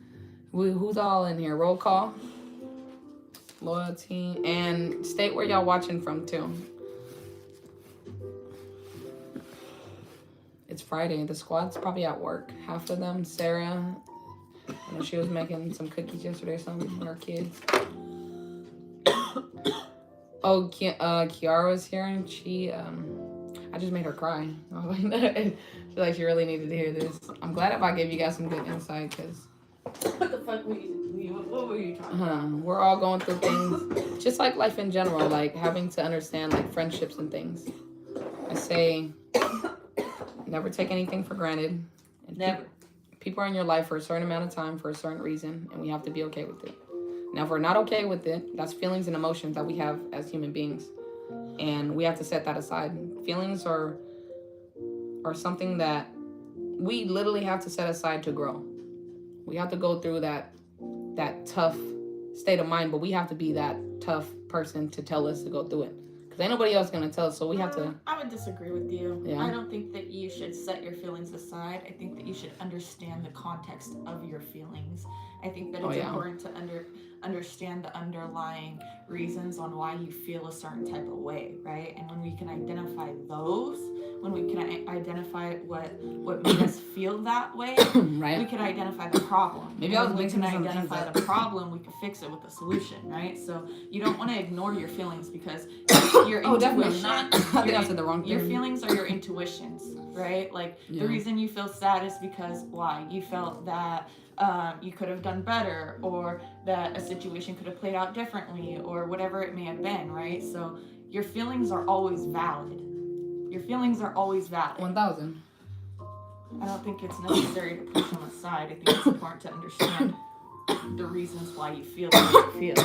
Who's all in here? Roll call. Loyalty. And state where y'all watching from, too. It's Friday. The squad's probably at work. Half of them, Sarah. I know she was making some cookies yesterday or something with her kids. Oh, Kiara was here and she, I just made her cry. I was like, I feel like she really needed to hear this. I'm glad if I gave you guys some good insight because What the fuck were you? What were you talking about? we're all going through things, just like life in general, like having to understand like friendships and things. I say, never take anything for granted. And Never. People are in your life for a certain amount of time for a certain reason, and we have to be okay with it. Now, if we're not okay with it, that's feelings and emotions that we have as human beings, and we have to set that aside. Feelings are something that we literally have to set aside to grow. We have to go through that tough state of mind, but we have to be that tough person to tell us to go through it. Because ain't nobody else going to tell us, so we have to... I would disagree with you. Yeah. I don't think that you should set your feelings aside. I think that you should understand the context of your feelings. I think that it's important to understand the underlying reasons on why you feel a certain type of way, right? And when we can identify those, when we can identify what made us feel that way, right? we can identify the problem. Maybe I was when we mixing can some identify things the up. problem, we can fix it with a solution, right? So you don't want to ignore your feelings because your Oh, definitely intuition. not. I think I said the wrong thing. Your feelings are your intuitions, right? Like Yeah. the reason you feel sad is because why? You felt that you could have done better, or that a situation could have played out differently, or whatever it may have been, right? So your feelings are always valid. Your feelings are always valid. 1,000. I don't think it's necessary to push them aside. I think it's important to understand the reasons why you feel what you feel.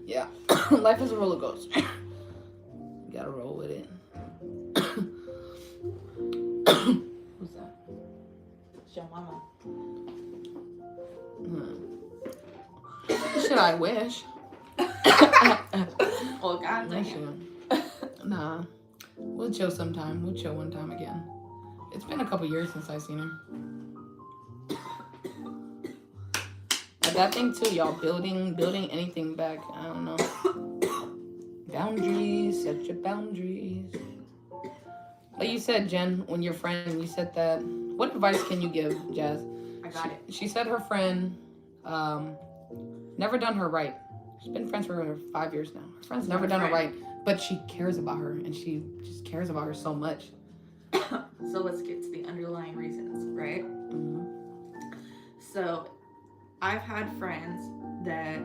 Yeah. Life is a roller coaster. You gotta roll with it. Who's that? It's your mama. Should I wish? Well, God I damn. should. Nah. We'll chill sometime. We'll chill one time again. It's been a couple years since I've seen her. But that thing too, y'all, building anything back. I don't know. Boundaries, set your boundaries. Like you said, Jen, when your friend, you said that. What advice can you give, Jazz? I got it. She said her friend never done her right. She's been friends for 5 years now. Her friend's never done her right, but she cares about her, and she just cares about her so much. So let's get to the underlying reasons, right? Mm-hmm. So I've had friends that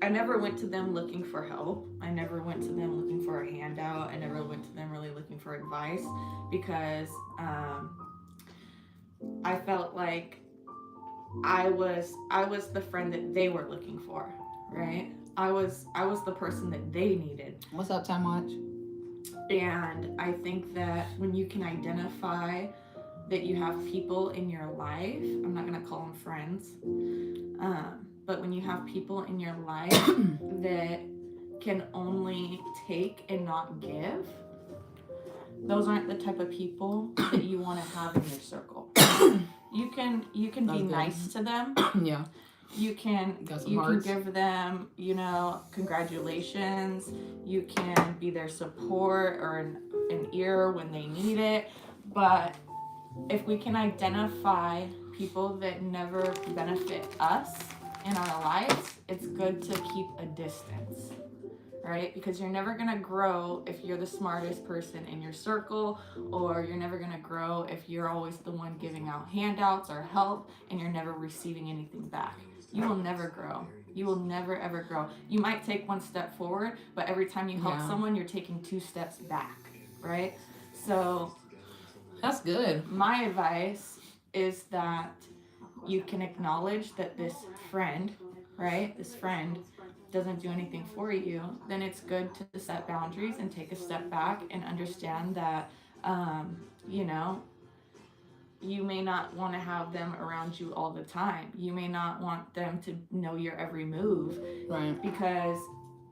I never went to them looking for help. I never went to them looking for a handout. I never went to them really looking for advice because I felt like I was the friend that they were looking for, right? I was the person that they needed. What's up, Time Watch? And I think that when you can identify that you have people in your life, I'm not going to call them friends, but when you have people in your life that can only take and not give, those aren't the type of people that you want to have in your circle. You can be That's good. nice to them. Yeah. You can Got some you can hearts. give them, congratulations. You can be their support or an ear when they need it. But if we can identify people that never benefit us in our lives, it's good to keep a distance, right? Because you're never gonna grow if you're the smartest person in your circle, or you're never gonna grow if you're always the one giving out handouts or help and you're never receiving anything back. You will never grow. You will never ever grow. You might take one step forward, but every time you help someone, you're taking 2 steps back, right? So That's good. my advice is that you can acknowledge that this friend, right, this friend doesn't do anything for you, then it's good to set boundaries and take a step back and understand that, you know, you may not want to have them around you all the time. You may not want them to know your every move. Right. Because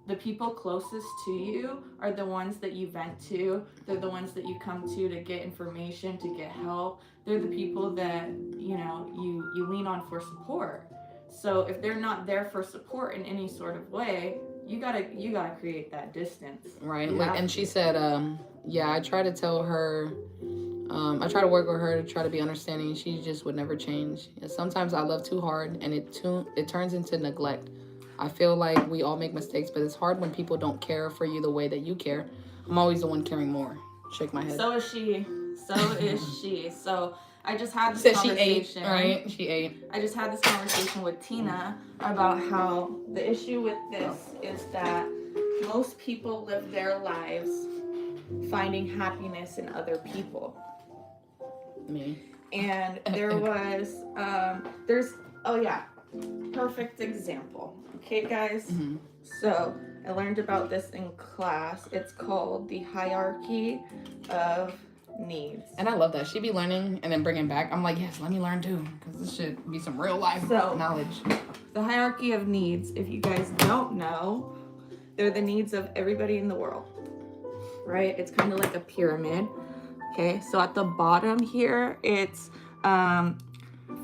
the people closest to you are the ones that you vent to. They're the ones that you come to get information, to get help. They're the people that, you know, you lean on for support. So if they're not there for support in any sort of way, you gotta create that distance. Right. You Like, have and to. she said, yeah, I try to tell her, I try to work with her to try to be understanding. She just would never change. And sometimes I love too hard, and it turns into neglect. I feel like we all make mistakes, but it's hard when people don't care for you the way that you care. I'm always the one caring more. Shake my head. So is she. So is she. So I just had this Said she conversation. ate, right? She ate. I just had this conversation with Tina about how the issue with this is that most people live their lives finding happiness in other people. Me. And there was, perfect example. Okay, guys? Mm-hmm. So I learned about this in class. It's called the hierarchy of needs. And I love that. She be learning and then bringing back. I'm like, yes, let me learn too. Because this should be some real life knowledge. The hierarchy of needs, if you guys don't know, they're the needs of everybody in the world, right? It's kind of like a pyramid. Okay, so at the bottom here, it's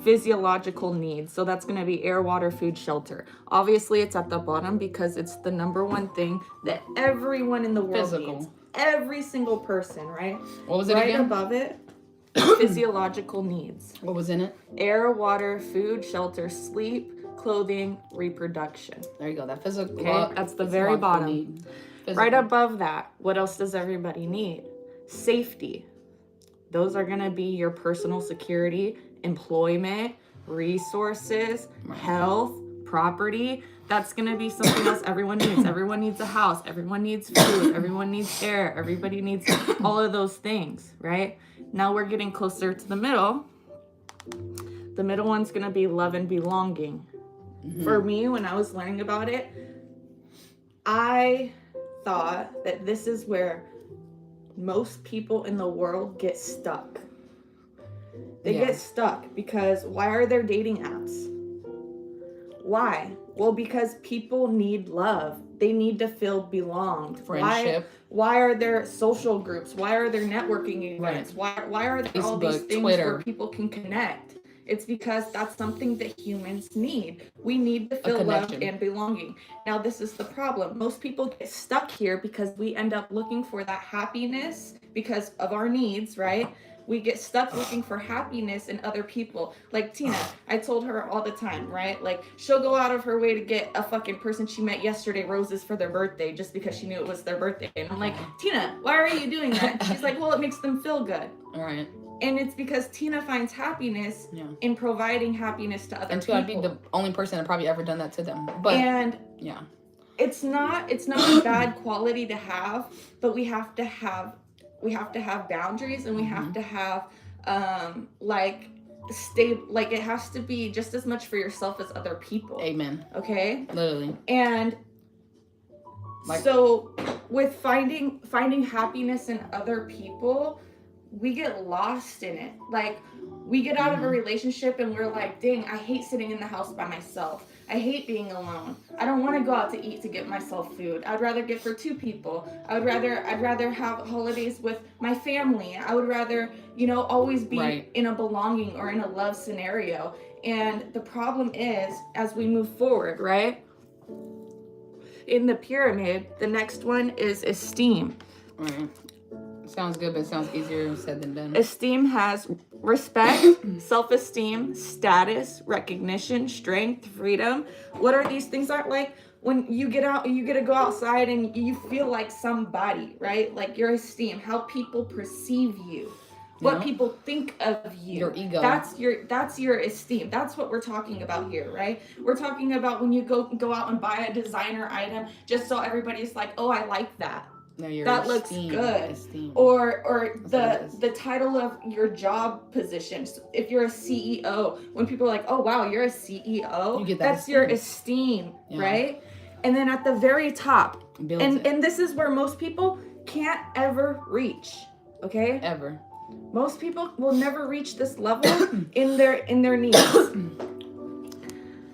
physiological needs. So that's going to be air, water, food, shelter. Obviously, it's at the bottom because it's the number one thing that everyone in the world needs. Every single person, right? What was it right again? Above it, physiological needs. What was in it? Air, water, food, shelter, sleep, clothing, reproduction. There you go. That physical. Okay, that's the very bottom. Right above that, what else does everybody need? Safety. Those are going to be your personal security, employment, resources, health, property. That's going to be something else everyone needs. Everyone needs a house. Everyone needs food. Everyone needs air. Everybody needs all of those things, right? Now we're getting closer to the middle. The middle one's going to be love and belonging. Mm-hmm. For me, when I was learning about it, I thought that this is where most people in the world get stuck. They get stuck because why are there dating apps? Why? Well, because people need love. They need to feel belonged. Friendship. Why are there social groups? Why are there networking events? Why are there all these things Twitter. where people can connect? It's because that's something that humans need. We need to feel love and belonging. Now, this is the problem. Most people get stuck here because we end up looking for that happiness because of our needs, right? We get stuck looking for happiness in other people. Like Tina, I told her all the time, right? Like, she'll go out of her way to get a fucking person she met yesterday roses for their birthday just because she knew it was their birthday. And I'm like, Tina, why are you doing that? She's like, well, it makes them feel good. All right. And it's because Tina finds happiness in providing happiness to other people. And I'd be the only person that probably ever done that to them. But yeah, it's not a bad quality to have, but we have to have boundaries, and we have to have it has to be just as much for yourself as other people. Amen. Okay? Literally. And so with finding happiness in other people, we get lost in it. Like, we get out of a relationship and we're like, dang, I hate sitting in the house by myself. I hate being alone. I don't want to go out to eat to get myself food. I'd rather get for two people. I'd rather have holidays with my family. I would rather, always be in a belonging or in a love scenario. And the problem is, as we move forward, right? In the pyramid, the next one is esteem. Right. Sounds good, but it sounds easier said than done. Esteem has respect, self-esteem, status, recognition, strength, freedom. What are these things? Are like when you get out, you get to go outside and you feel like somebody, right? Like your esteem, how people perceive you, what people think of you. Your ego. That's your esteem. That's what we're talking about here, right? We're talking about when you go out and buy a designer item just so everybody's like, oh, I like that. No, your that looks esteem, good. esteem. Or That's what it is. the title of your job position. So if you're a CEO, when people are like, oh wow, you're a CEO, You get that that's your esteem. esteem, Yeah. right? And then at the very top, Builds and it. and this is where most people can't ever reach. Okay? Ever. Most people will never reach this level in their needs.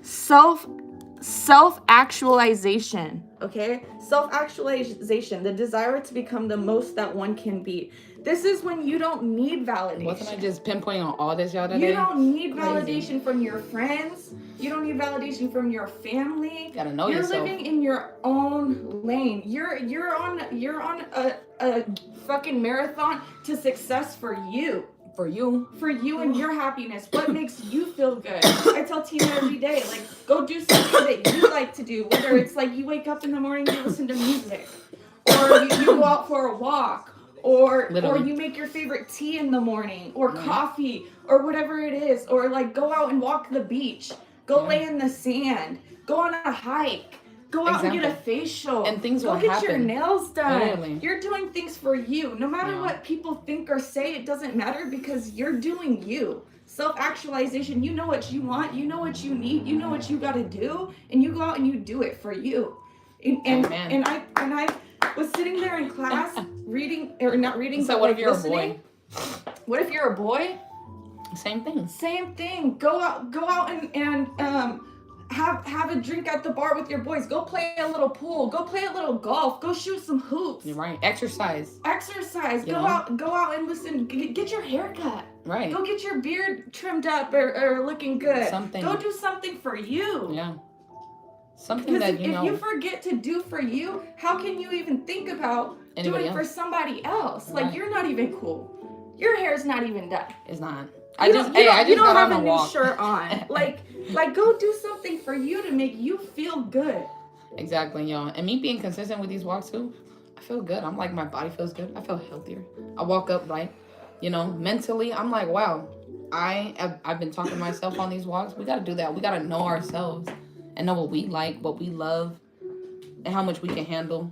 Self-actualization, okay? Self-actualization, the desire to become the most that one can be. This is when you don't need validation. Wasn't I just pinpointing on all this y'all today? You don't need Crazy. validation from your friends. You don't need validation from your family. You gotta know You're yourself. living in your own lane. You're on a fucking marathon to success for you. For you. For you and your happiness. What makes you feel good? I tell Tina every day, like, go do something that you like to do. Whether it's like you wake up in the morning, you listen to music, or you go out for a walk, or Literally. you make your favorite tea in the morning, or coffee, or whatever it is, or like go out and walk the beach, go lay in the sand, go on a hike. Go out and get a facial. And things Go will get your happen. nails done. Literally. You're doing things for you. No matter Yeah. what people think or say, it doesn't matter because you're doing you. Self-actualization, you know what you want, you know what you need, you know what you gotta do, and you go out and you do it for you. Amen. And I was sitting there in class reading, or not reading, So but what like if you're listening. a boy? What if you're a boy? Same thing. Same thing. Go out and have a drink at the bar with your boys. Go play a little pool. Go play a little golf. Go shoot some hoops. You're right. Exercise. Exercise. You Go know? out and listen. Get your hair cut. Right. Go get your beard trimmed up or looking good. Something. Go do something for you. Yeah. Something Because that you if know. you forget to do for you, how can you even think about Anybody doing for else. somebody else? Like, Right. you're not even cool. Your hair's not even done. It's not. You I don't just have got a on a new walk. shirt on. Like go do something for you to make you feel good. Exactly, y'all. And me being consistent with these walks too, I feel good. I'm like, my body feels good. I feel healthier. I walk up right, you know, mentally. I'm like, wow, I've been talking to myself on these walks. We got to do that. We got to know ourselves and know what we like, what we love, and how much we can handle.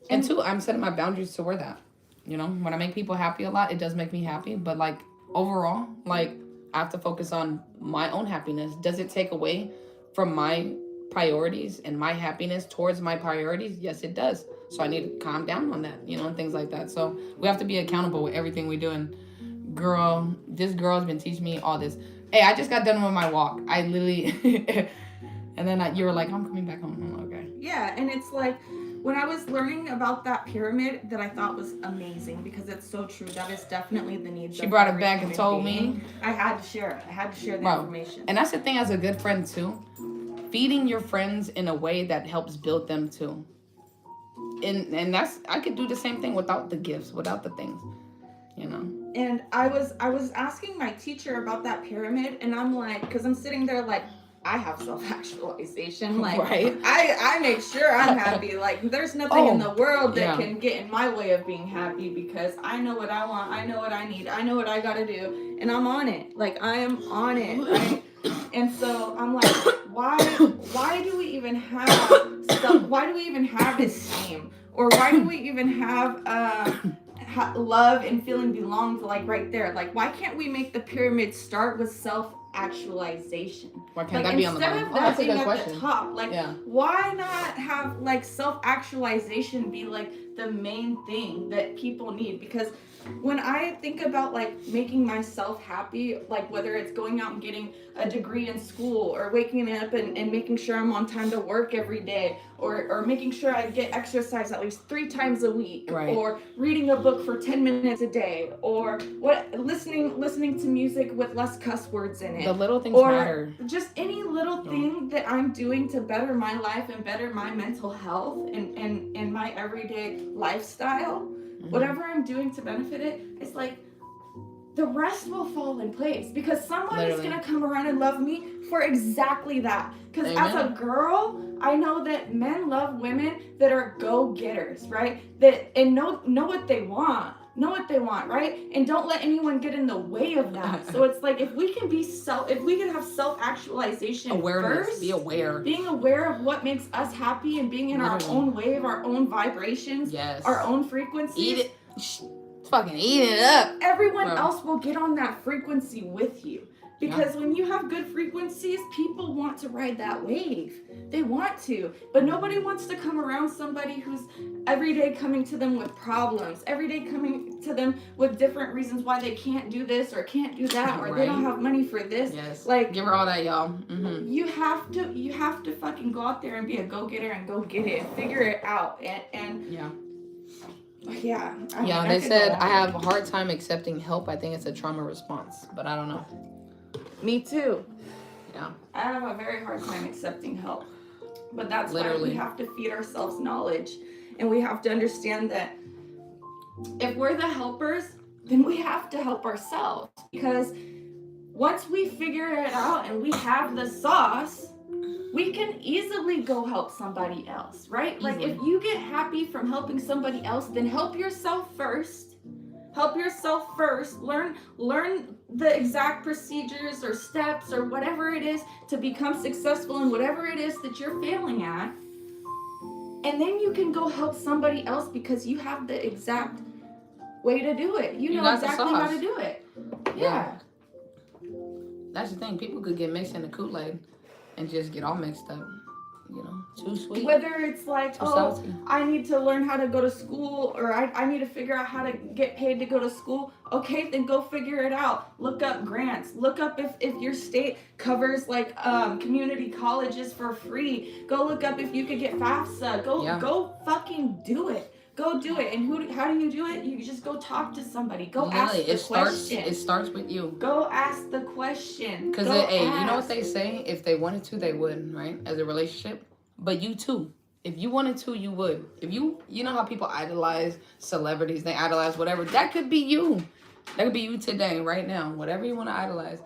And two, I'm setting my boundaries toward that. You know, when I make people happy a lot, it does make me happy. But like overall, like I have to focus on my own happiness. Does it take away from my priorities and my happiness towards my priorities? Yes, it does. So I need to calm down on that, you know, and things like that. So we have to be accountable with everything we do. And girl, this girl has been teaching me all this. Hey, I just got done with my walk. I literally, and then you were like, I'm coming back home. I'm like, okay. Yeah, and it's like when I was learning about that pyramid that I thought was amazing because it's so true. That is definitely the need. She brought it back and told me. I had to share it. I had to share the Bro, information. And that's the thing as a good friend too. Feeding your friends in a way that helps build them too. And that's, I could do the same thing without the gifts, without the things, you know. And I was asking my teacher about that pyramid, and I'm like, because I'm sitting there like, I have self-actualization. Like, Right. I make sure I'm happy. Like, there's nothing in the world that yeah. can get in my way of being happy because I know what I want. I know what I need. I know what I gotta do, and I'm on it. Like, I am on it, right? And so I'm like, why do we even have stuff? Why do we even have esteem? Or why do we even have love and feeling belonged, like right there? Like, why can't we make the pyramid start with self-actualization? Why can't Like, that be on the instead bottom? of Oh, that that's a being good at question. the top, like, Yeah. why not have like self-actualization be like the main thing that people need? Because when I think about like making myself happy, like whether it's going out and getting a degree in school or waking up and making sure I'm on time to work every day or making sure I get exercise at least 3 times a week, Right. or reading a book for 10 minutes a day, or listening to music with less cuss words in it. The little things Or matter. just any little thing that I'm doing to better my life and better my mental health and my everyday lifestyle, whatever I'm doing to benefit it, it's like the rest will fall in place because someone Literally. is going to come around and love me for exactly that. Because as a Amen. girl, I know that men love women that are go-getters, right? That and know what they want. know what they want, right? And don't let anyone get in the way of that. So it's like, if we can have self-actualization Awareness. first, Be aware. being aware of what makes us happy and being in our Literally. own wave, our own vibrations, Yes. our own frequencies. Eat it. Fucking eat it up. Everyone Bro. else will get on that frequency with you. Because when you have good frequencies, people want to ride that wave. They want to. But nobody wants to come around somebody who's every day coming to them with problems, every day coming to them with different reasons why they can't do this or can't do that, or they don't Right. have money for this. Yes. Like, give her all that, y'all. Mm-hmm. you have to fucking go out there and be a go-getter and go get it and figure it out. And Yeah. yeah. I mean, Yeah, I they could said go on. I have a hard time accepting help. I think it's a trauma response, but I don't know. Me too. Yeah. I have a very hard time accepting help. But that's why Literally. we have to feed ourselves knowledge. And we have to understand that if we're the helpers, then we have to help ourselves. Because once we figure it out and we have the sauce, we can easily go help somebody else, right? Like, if you get happy from helping somebody else, then help yourself first. Help yourself first. Learn the exact procedures or steps or whatever it is to become successful in whatever it is that you're failing at. And then you can go help somebody else because you have the exact way to do it. You know got the exactly how sauce. to do it. Yeah. That's the thing. People could get mixed in the Kool-Aid and just get all mixed up. You know, too sweet. Whether it's like, Too oh, salty. I need to learn how to go to school, or I need to figure out how to get paid to go to school. Okay, then go figure it out. Look up grants. Look up if your state covers like community colleges for free. Go look up if you could get FAFSA. Go fucking do it. Go do it. And how do you do it? You just go talk to somebody. Go ask the question. It starts with you. Go ask the question. Because, hey, you know what they say? If they wanted to, they would, right? As a relationship. But you too. If you wanted to, you would. If you know how people idolize celebrities, they idolize whatever. That could be you. That could be you today, right now. Whatever you want to idolize.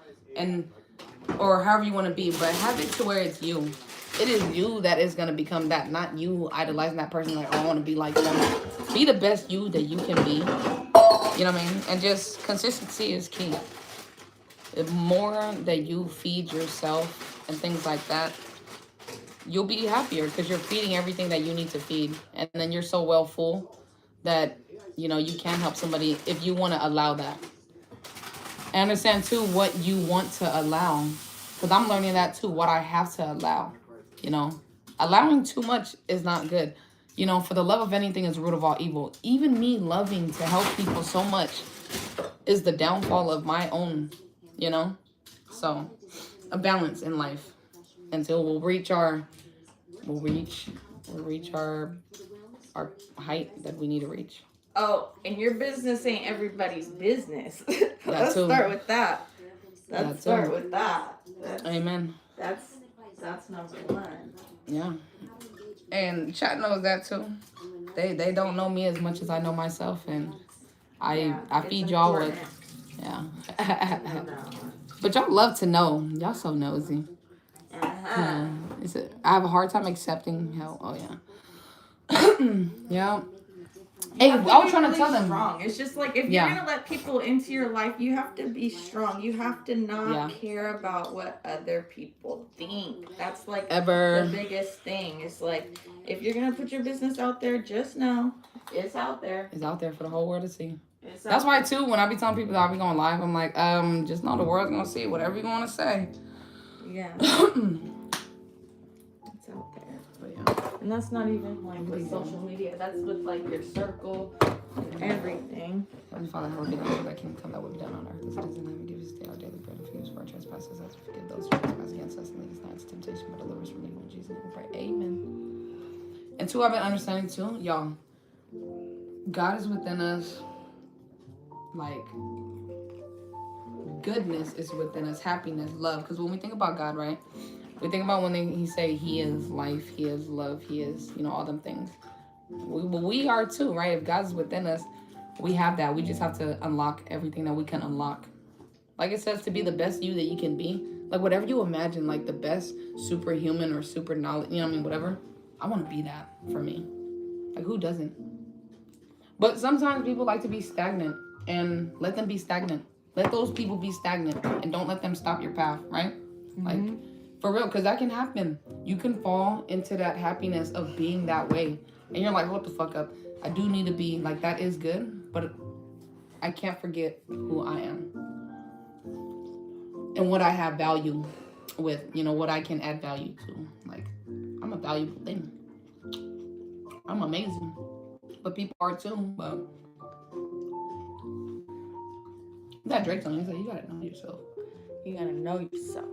Or however you want to be. But have it to where it's you. It is you that is going to become that. Not you idolizing that person like, oh, I want to be like them. Be the best you that you can be. You know what I mean? And just consistency is key. The more that you feed yourself and things like that, you'll be happier because you're feeding everything that you need to feed. And then you're so well full that, you know, you can help somebody if you want to allow that. I understand, too, what you want to allow. Because I'm learning that, too, what I have to allow. You know, allowing too much is not good. You know, for the love of anything is the root of all evil. Even me loving to help people so much is the downfall of my own, you know. So, a balance in life until we'll reach our height that we need to reach. Oh, and your business ain't everybody's business. Let's too. start with that. Let's That start too. with that. Amen. That's number one. Yeah. And chat knows that too. They don't know me as much as I know myself, and I feed y'all with, yeah. But y'all love to know. Y'all so nosy. Yeah. I have a hard time accepting help. Oh yeah. Yeah. Hey, I was trying to tell them. Strong. It's just like if you're gonna let people into your life, you have to be strong. You have to not care about what other people think. That's like the biggest thing. It's like if you're gonna put your business out there, just know it's out there. It's out there for the whole world to see. That's why too. When I be telling people that I'll be going live, I'm like, just know the world's gonna see whatever you want to say. Yeah. It's out there. But yeah. And that's not even like with social media. That's with like your circle and everything. Heavenly Father, hallowed be thy name, thy kingdom come, thy will be done on earth as it is in heaven. Give us this day our daily bread, and forgive us for our trespasses as we forgive those who trespass against us, and lead us not into temptation, but deliver us from evil. In Jesus' name we pray. Amen. And two, I've been understanding too, y'all. God is within us. Like, goodness is within us, happiness, love. Because when we think about God, right, we think about when he say he is life, he is love, he is, you know, all them things. We are too, right? If God's within us, we have that. We just have to unlock everything that we can unlock. Like it says, to be the best you that you can be. Like whatever you imagine, like the best superhuman or super knowledge, you know what I mean, whatever. I want to be that for me. Like who doesn't? But sometimes people like to be stagnant, and let them be stagnant. Let those people be stagnant, and don't let them stop your path, right? Like, for real, because that can happen. You can fall into that happiness of being that way. And you're like, hold the fuck up. I do need to be, like, that is good, but I can't forget who I am. And what I have value with, you know, what I can add value to. Like, I'm a valuable thing. I'm amazing. But people are too, but that Drake song, he's like, you gotta know yourself. You gotta know yourself.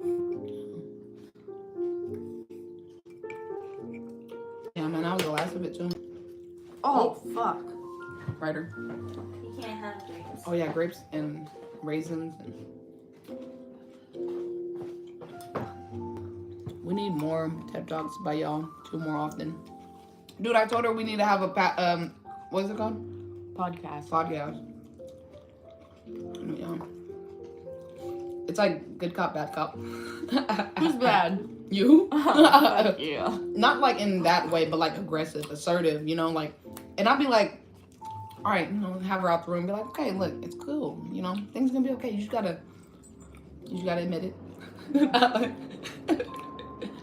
Yeah, man, that was the last of it too. Oh, fuck. Ryder. You can't have grapes. Oh yeah, grapes and raisins. And... We need more TED Talks by y'all too more often. Dude, I told her we need to have a what is it called? Podcast. Podcast. Yeah. It's like good cop, bad cop. Who's bad? You? Fuck yeah. Not like in that way, but like aggressive, assertive, you know, like, and I'll be like, all right, you know, have her out the room, be like, okay, look, it's cool, you know, things gonna be okay. You just gotta admit it.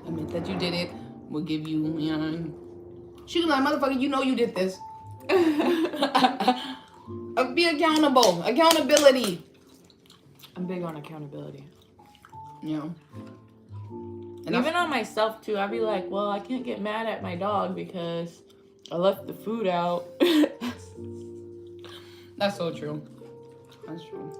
Admit that you did it. We'll give you, you know, she gonna be like, motherfucker, you know you did this. Be accountable. Accountability. I'm big on accountability. You know. And Even on myself too, I'd be like, well, I can't get mad at my dog because I left the food out. That's so true. That's true.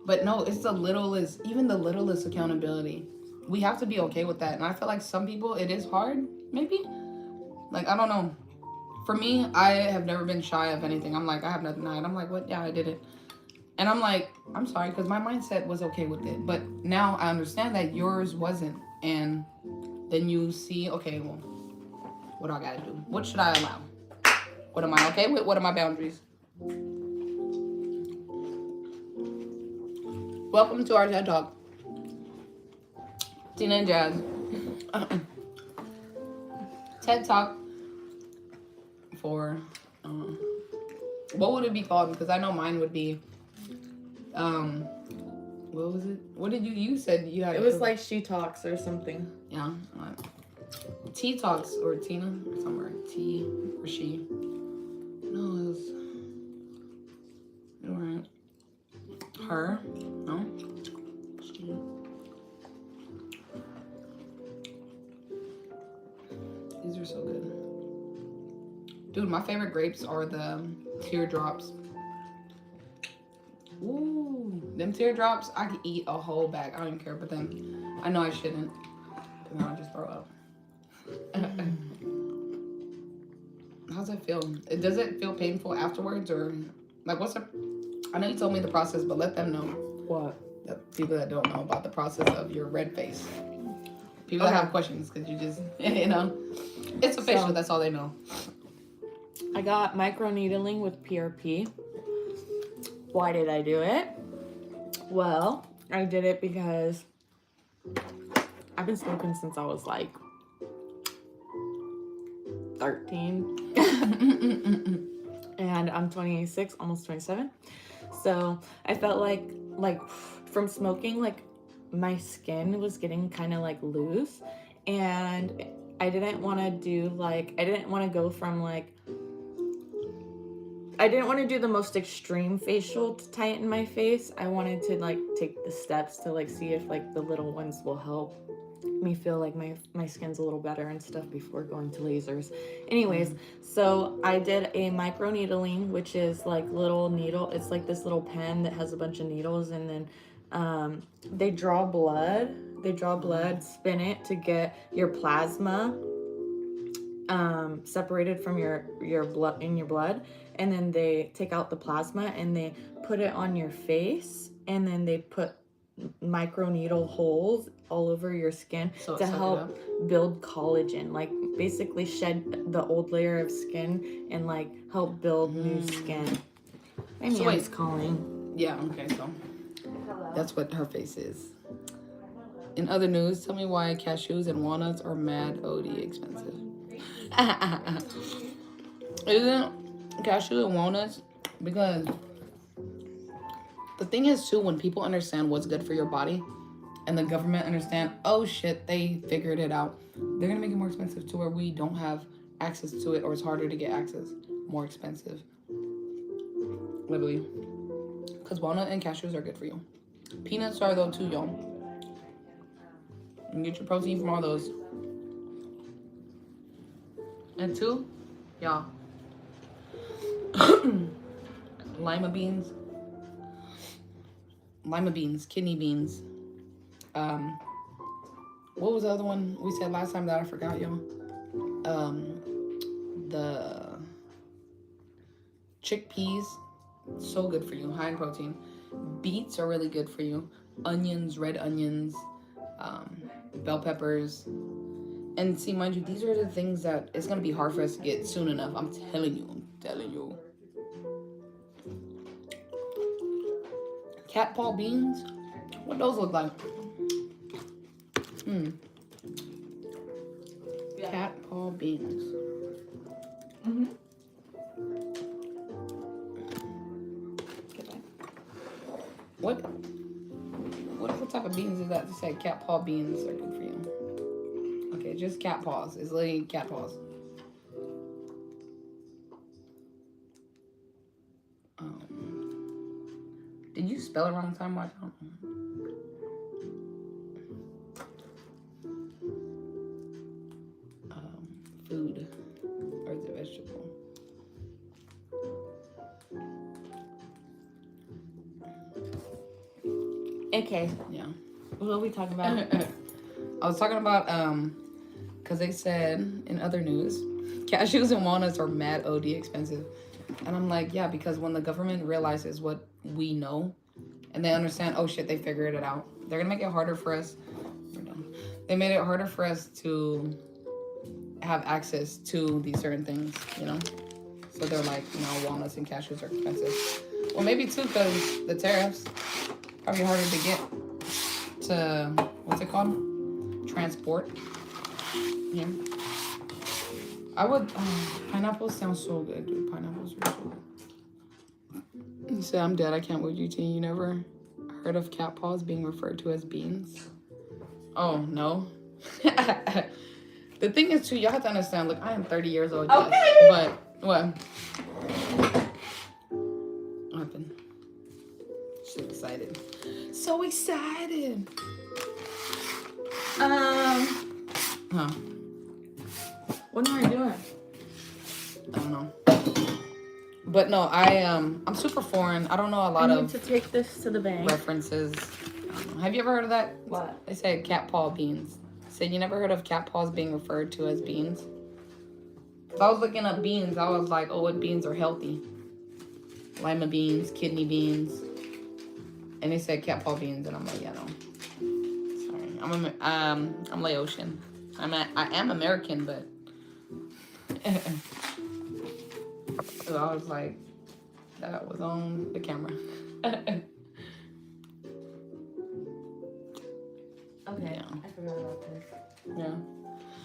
But no, it's the littlest, even the littlest accountability. We have to be okay with that. And I feel like some people, it is hard, maybe. Like, I don't know. For me, I have never been shy of anything. I'm like, I have nothing to hide. I'm like, what? Yeah, I did it. And I'm like, I'm sorry, because my mindset was okay with it. But now I understand that yours wasn't. And then you see, okay, well, what do I got to do? What should I allow? What am I okay with? What are my boundaries? Welcome to our TED Talk. Tina and Jazz. TED Talk for, what would it be called? Because I know mine would be, what was it? What did you said you had? It was like She Talks or something. Yeah. T Talks or Tina or somewhere. T or she. No, it was. Right. Her. No. She. These are so good. Dude, my favorite grapes are the teardrops. Ooh, them teardrops, I could eat a whole bag. I don't even care, but then I know I shouldn't. And then I'll just throw up. How's that feel? Does it feel painful afterwards, or like what's the? I know you told me the process, but let them know. What? The people that don't know about the process of your red face. People that have questions, because you just, you know, it's official. So, that's all they know. I got microneedling with PRP. Why did I do it? Well, I did it because I've been smoking since I was like 13. And I'm 26, almost 27. So I felt like from smoking, like my skin was getting kind of like loose, and I didn't want to do like, I didn't want to go from like, I didn't want to do the most extreme facial to tighten my face. I wanted to like take the steps to like see if like the little ones will help me feel like my skin's a little better and stuff before going to lasers. Anyways, so I did a microneedling, which is like little needle. It's like this little pen that has a bunch of needles, and then they draw blood. They draw blood, spin it to get your plasma separated from your blood in your blood, and then they take out the plasma and they put it on your face, and then they put micro needle holes all over your skin to help build collagen, like basically shed the old layer of skin and like help build new skin. My man's calling. Yeah, okay, so that's what her face is. In other news, tell me why cashews and walnuts are mad OD expensive. Isn't cashew and walnuts, because the thing is too, when people understand what's good for your body and the government understand, oh shit, they figured it out, they're gonna make it more expensive to where we don't have access to it, or it's harder to get access, more expensive, literally, because walnut and cashews are good for you. Peanuts are though too, y'all. You get your protein from all those. And two, y'all, lima beans, kidney beans. What was the other one we said last time that I forgot, y'all? The chickpeas, so good for you, high in protein. Beets are really good for you. Onions, red onions, bell peppers. And see, mind you, these are the things that it's gonna be hard for us to get soon enough. I'm telling you. Cat paw beans, what those look like? Cat paw beans. What type of beans is that to say cat paw beans are good for you? Okay, just cat paws. It's literally cat paws. Did you spell it wrong time? Watch out. Food. Or is it vegetable? Okay. Yeah. What are we talking about? I was talking about, because they said in other news, cashews and walnuts are mad OD expensive. And I'm like, yeah, because when the government realizes what we know and they understand, oh shit, they figured it out, they're going to make it harder for us. They made it harder for us to have access to these certain things, you know? So they're like, walnuts and cashews are expensive. Well, maybe too, because the tariffs, probably harder to get to, what's it called? Transport. Yeah. I would, pineapples sound so good, dude. Pineapples are so good. You say I'm dead, I can't believe you, Teen. You never heard of cat paws being referred to as beans? Oh, no. The thing is, too, y'all have to understand, look, I am 30 years old, yes, Okay. but, what? What happened? So excited. So excited. Huh. What am I doing? I don't know. But no, I'm super foreign. I don't know a lot I need of to take this to the bank. references. Have you ever heard of that? What? They say cat paw beans. Said you never heard of cat paws being referred to as beans? If I was looking up beans, I was like, oh, what beans are healthy? Lima beans, kidney beans. And they said cat paw beans, and I'm like, yeah, no. Sorry, I'm Laotian. I am American, but so I was like, that was on the camera. Okay, Yeah. I forgot about this. Yeah.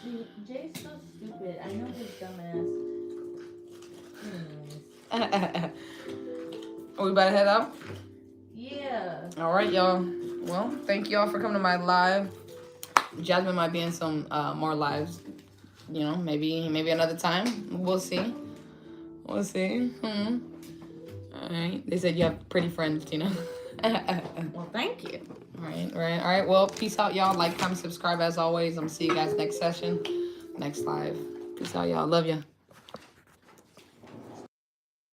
See, Jay's so stupid. I know his dumbass. Anyways. Are we about to head out? Yeah. All right, y'all. Well, thank y'all for coming to my live. Jasmine might be in some more lives. You know, maybe another time. We'll see. We'll see. All right. They said you have pretty friends, Tina. Well, thank you. All right. Well, peace out, y'all. Like, comment, subscribe as always. I'm gonna see you guys next session, next live. Peace out, y'all. Love ya.